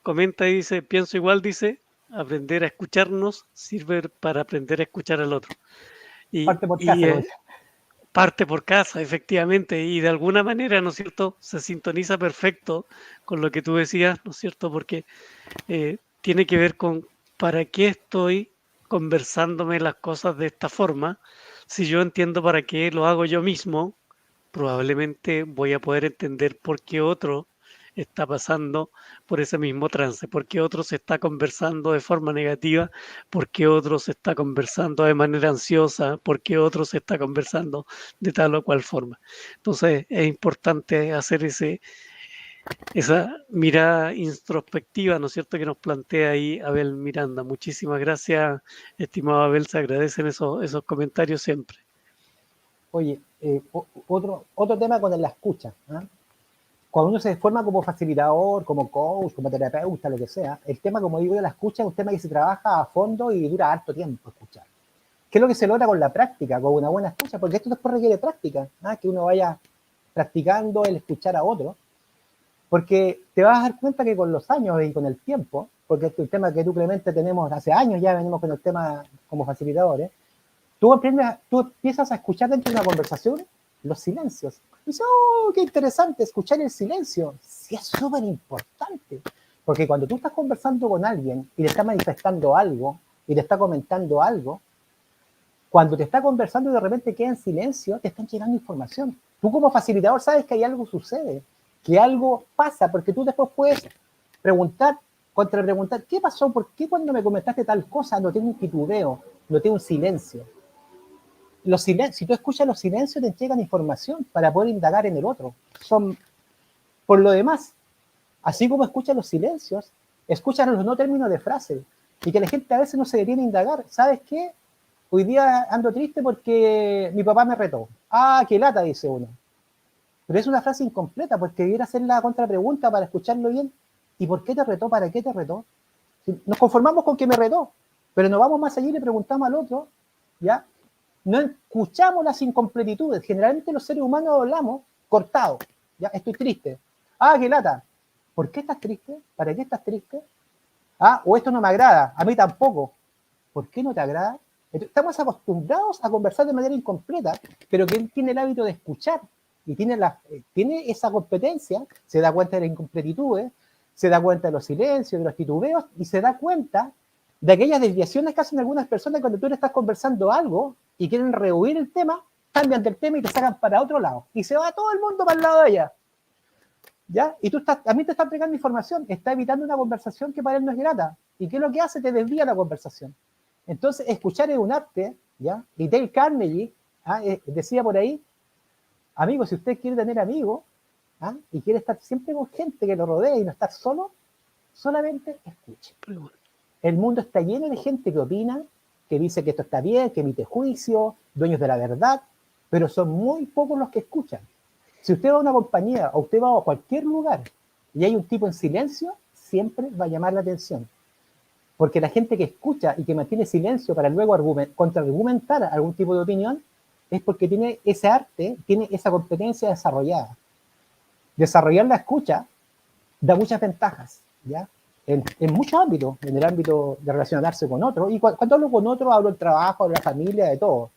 comenta y dice, pienso igual, dice, aprender a escucharnos sirve para aprender a escuchar al otro. Y, Parte por y casa, como eh, dice. parte por casa, efectivamente, y de alguna manera, ¿no es cierto?, se sintoniza perfecto con lo que tú decías, ¿no es cierto?, porque tiene que ver con para qué estoy conversándome las cosas de esta forma. Si yo entiendo para qué lo hago yo mismo, probablemente voy a poder entender por qué otro está pasando por ese mismo trance, por qué otro se está conversando de forma negativa, por qué otro se está conversando de manera ansiosa, por qué otro se está conversando de tal o cual forma. Entonces es importante hacer esa mirada introspectiva, ¿no es cierto?, que nos plantea ahí Abel Miranda. Muchísimas gracias, estimado Abel, se agradecen esos comentarios siempre. Oye, otro tema con la escucha. ¿Ah? Cuando uno se forma como facilitador, como coach, como terapeuta, lo que sea, el tema, como digo yo, la escucha es un tema que se trabaja a fondo y dura harto tiempo escuchar. ¿Qué es lo que se logra con la práctica, con una buena escucha? Porque esto después requiere práctica, ¿ah? Que uno vaya practicando el escuchar a otro, porque te vas a dar cuenta que con los años y con el tiempo, porque este es un tema que tú, Clemente, tenemos hace años ya, venimos con el tema como facilitadores, tú empiezas a escuchar dentro de una conversación los silencios. Y dices, oh, qué interesante, escuchar el silencio. Sí, es súper importante. Porque cuando tú estás conversando con alguien y le está manifestando algo y le está comentando algo, cuando te está conversando y de repente queda en silencio, te están llegando información. Tú como facilitador sabes que hay algo sucede, que algo pasa, porque tú después puedes preguntar, contrapreguntar, ¿qué pasó? ¿Por qué cuando me comentaste tal cosa noté un titubeo, noté un silencio? Si tú escuchas los silencios, te llegan información para poder indagar en el otro. Son, por lo demás, así como escuchas los silencios, escuchas los no términos de frase, y que la gente a veces no se detiene a indagar. ¿Sabes qué? Hoy día ando triste porque mi papá me retó. Ah, qué lata, dice uno. Pero es una frase incompleta, porque debiera hacer la contrapregunta para escucharlo bien. ¿Y por qué te retó? ¿Para qué te retó? Si nos conformamos con que me retó, pero nos vamos más allá y le preguntamos al otro, ¿ya? No escuchamos las incompletitudes. Generalmente los seres humanos hablamos cortados. ¿Ya? Estoy triste. Ah, qué lata. ¿Por qué estás triste? ¿Para qué estás triste? Ah, o esto no me agrada. A mí tampoco. ¿Por qué no te agrada? Estamos acostumbrados a conversar de manera incompleta, pero quien tiene el hábito de escuchar y tiene esa competencia, se da cuenta de las incompletitudes, se da cuenta de los silencios, de los titubeos, y se da cuenta de aquellas desviaciones que hacen algunas personas cuando tú le estás conversando algo y quieren rehuir el tema, cambian del tema y te sacan para otro lado. Y se va todo el mundo para el lado de allá. ¿Ya? Y a mí te está entregando información, está evitando una conversación que para él no es grata. ¿Y qué es lo que hace? Te desvía la conversación. Entonces, escuchar es un arte, ¿ya? Y Dale Carnegie decía por ahí, amigo, si usted quiere tener amigos, y quiere estar siempre con gente que lo rodee y no estar solo, solamente escuche. El mundo está lleno de gente que opina, que dice que esto está bien, que emite juicio, dueños de la verdad, pero son muy pocos los que escuchan. Si usted va a una compañía o usted va a cualquier lugar y hay un tipo en silencio, siempre va a llamar la atención. Porque la gente que escucha y que mantiene silencio para luego contraargumentar algún tipo de opinión, es porque tiene ese arte, tiene esa competencia desarrollada. Desarrollar la escucha da muchas ventajas, ¿ya? En muchos ámbitos, en el ámbito de relacionarse con otros, y cuando hablo con otros hablo del trabajo, de la familia, de todo,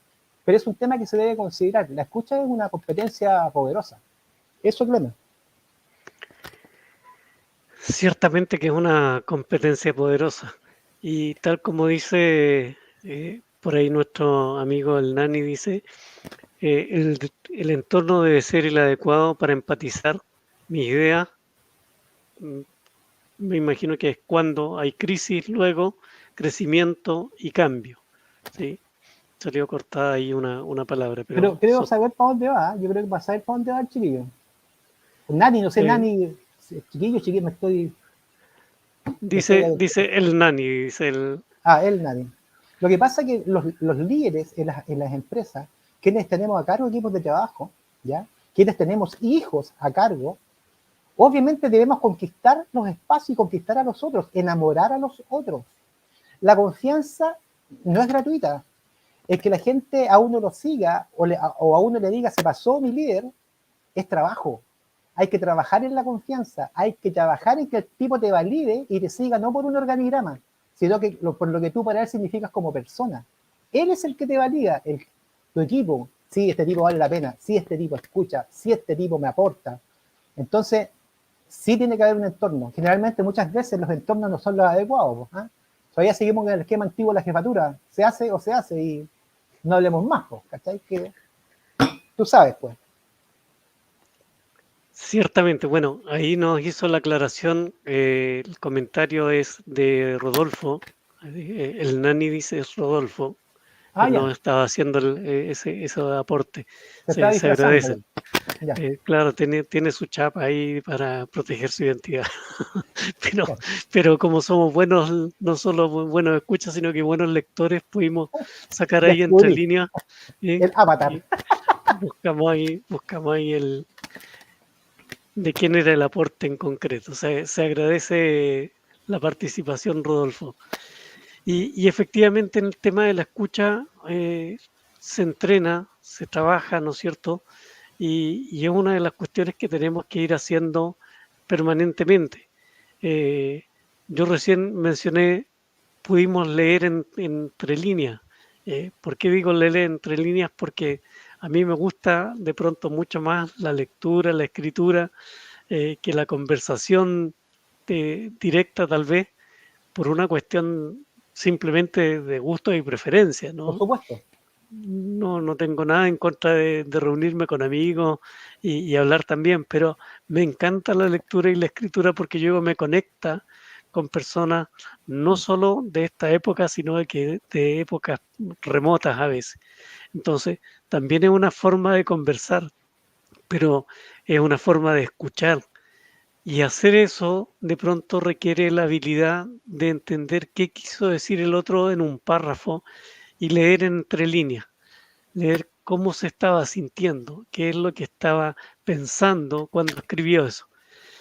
pero es un tema que se debe considerar. La escucha es una competencia poderosa. Eso, Clemente. Ciertamente que es una competencia poderosa y tal como dice por ahí nuestro amigo el Nani dice, el entorno debe ser el adecuado para empatizar. Mi idea, me imagino que es cuando hay crisis, luego crecimiento y cambio. ¿Sí? Salió cortada ahí una palabra. Pero creo saber para dónde va. Yo creo que va a saber para dónde va el chiquillo. Nani, no sé, Nani, chiquillo, me estoy... Dice el Nani, dice el... el Nani. Lo que pasa es que los líderes en las empresas, quienes tenemos a cargo equipos de trabajo, ¿ya? quienes tenemos hijos a cargo, obviamente debemos conquistar los espacios y conquistar a los otros, enamorar a los otros. La confianza no es gratuita. El que la gente a uno lo siga o a uno le diga se pasó mi líder, es trabajo. Hay que trabajar en la confianza, hay que trabajar en que el tipo te valide y te siga no por un organigrama, sino que por lo que tú para él significas como persona. Él es el que te valida, tu equipo. Sí, este tipo vale la pena, sí, este tipo escucha, sí, este tipo me aporta. Entonces, sí tiene que haber un entorno. Generalmente, muchas veces los entornos no son los adecuados. ¿Eh? Todavía seguimos con el esquema antiguo de la jefatura. Se hace o se hace y no hablemos más, ¿cachai? Que tú sabes, pues. Ciertamente, bueno, ahí nos hizo la aclaración, el comentario es de Rodolfo, el Nani dice es Rodolfo, Ah, él ya, nos estaba haciendo ese aporte, se está se disfrazando. agradece. Ya, Claro, tiene su chapa ahí para proteger su identidad, pero, ya. pero como somos buenos, no solo buenos escuchas, sino que buenos lectores, pudimos sacar ahí entre Descubrí líneas el avatar. y buscamos ahí de quién era el aporte en concreto. Se agradece la participación, Rodolfo. Y efectivamente en el tema de la escucha se entrena, se trabaja, ¿no es cierto? Y es una de las cuestiones que tenemos que ir haciendo permanentemente. Eh, yo recién mencioné, pudimos leer entre líneas. ¿Por qué digo leer entre líneas? Porque a mí me gusta de pronto mucho más la lectura, la escritura, que la conversación directa tal vez por una cuestión simplemente de gusto y preferencia, Por ¿no? supuesto. No tengo nada en contra de reunirme con amigos y hablar también, pero me encanta la lectura y la escritura porque luego me conecta con personas no solo de esta época, sino de épocas remotas a veces. Entonces, también es una forma de conversar, pero es una forma de escuchar. Y hacer eso de pronto requiere la habilidad de entender qué quiso decir el otro en un párrafo y leer entre líneas, leer cómo se estaba sintiendo, qué es lo que estaba pensando cuando escribió eso.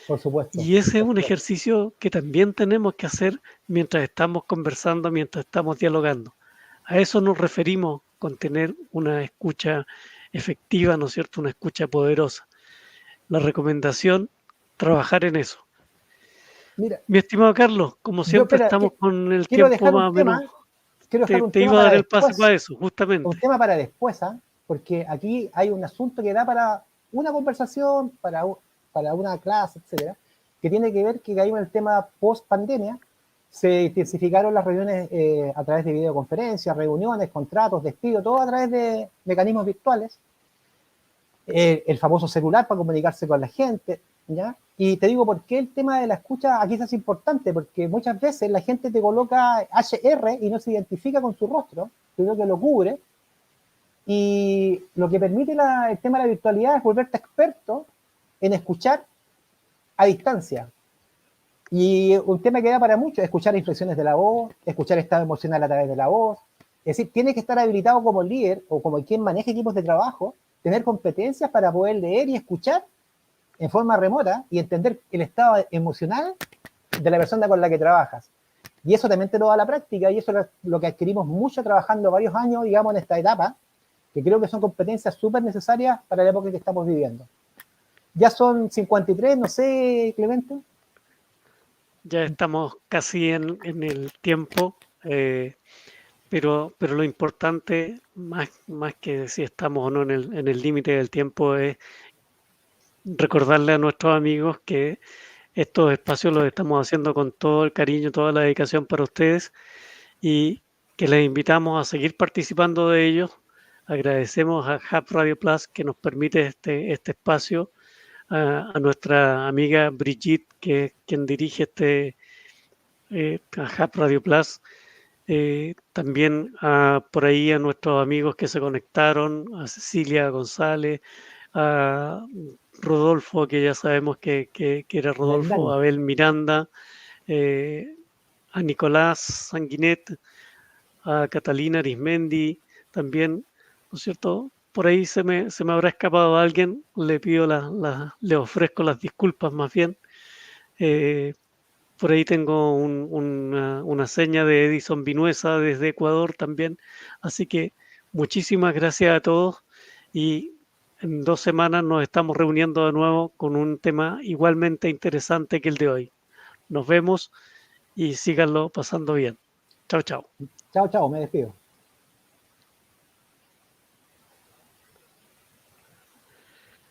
Por supuesto. Y ese es Por un supuesto. ejercicio que también tenemos que hacer mientras estamos conversando, mientras estamos dialogando. A eso nos referimos con tener una escucha efectiva, ¿no es cierto? Una escucha poderosa. La recomendación, trabajar en eso. Mira, Mi estimado Carlos, como yo siempre espera, estamos con el quiero tiempo dejar un más o menos, tema, quiero dejar un te tema iba a para dar el pase después, para eso, un justamente. tema para después, ¿ah? Porque aquí hay un asunto que da para una conversación, para una clase, etcétera, que tiene que ver que hay en el tema post pandemia. Se intensificaron las reuniones a través de videoconferencias, reuniones, contratos, despidos, todo a través de mecanismos virtuales. El famoso celular para comunicarse con la gente, ¿ya? Y te digo por qué el tema de la escucha aquí es importante, porque muchas veces la gente te coloca HR y no se identifica con su rostro, sino que lo cubre, y lo que permite el tema de la virtualidad es volverte experto en escuchar a distancia. Y un tema que da para mucho, escuchar inflexiones de la voz, escuchar estado emocional a través de la voz. Es decir, tienes que estar habilitado como líder o como quien maneja equipos de trabajo, tener competencias para poder leer y escuchar en forma remota y entender el estado emocional de la persona con la que trabajas. Y eso también te lo da la práctica y eso es lo que adquirimos mucho trabajando varios años, digamos, en esta etapa, que creo que son competencias súper necesarias para la época que estamos viviendo. Ya son 53, no sé, Clemente. Ya estamos casi en el tiempo, pero lo importante, más que si estamos o no en el límite del tiempo, es recordarle a nuestros amigos que estos espacios los estamos haciendo con todo el cariño, toda la dedicación para ustedes y que les invitamos a seguir participando de ellos. Agradecemos a Hub Radio Plus que nos permite este espacio, a nuestra amiga Brigitte, que es quien dirige a Hub Radio Plus, también por ahí a nuestros amigos que se conectaron, a Cecilia González, a Rodolfo, que ya sabemos que era El Rodolfo, Dani. Abel Miranda, eh, a Nicolás Sanguinet, a Catalina Arismendi, también, ¿no es cierto? por ahí se me habrá escapado a alguien, le pido le ofrezco las disculpas más bien. Por ahí tengo una seña de Edison Vinuesa desde Ecuador también. Así que muchísimas gracias a todos y en 2 semanas nos estamos reuniendo de nuevo con un tema igualmente interesante que el de hoy. Nos vemos y síganlo pasando bien. Chao, chao. Chao, chao, me despido.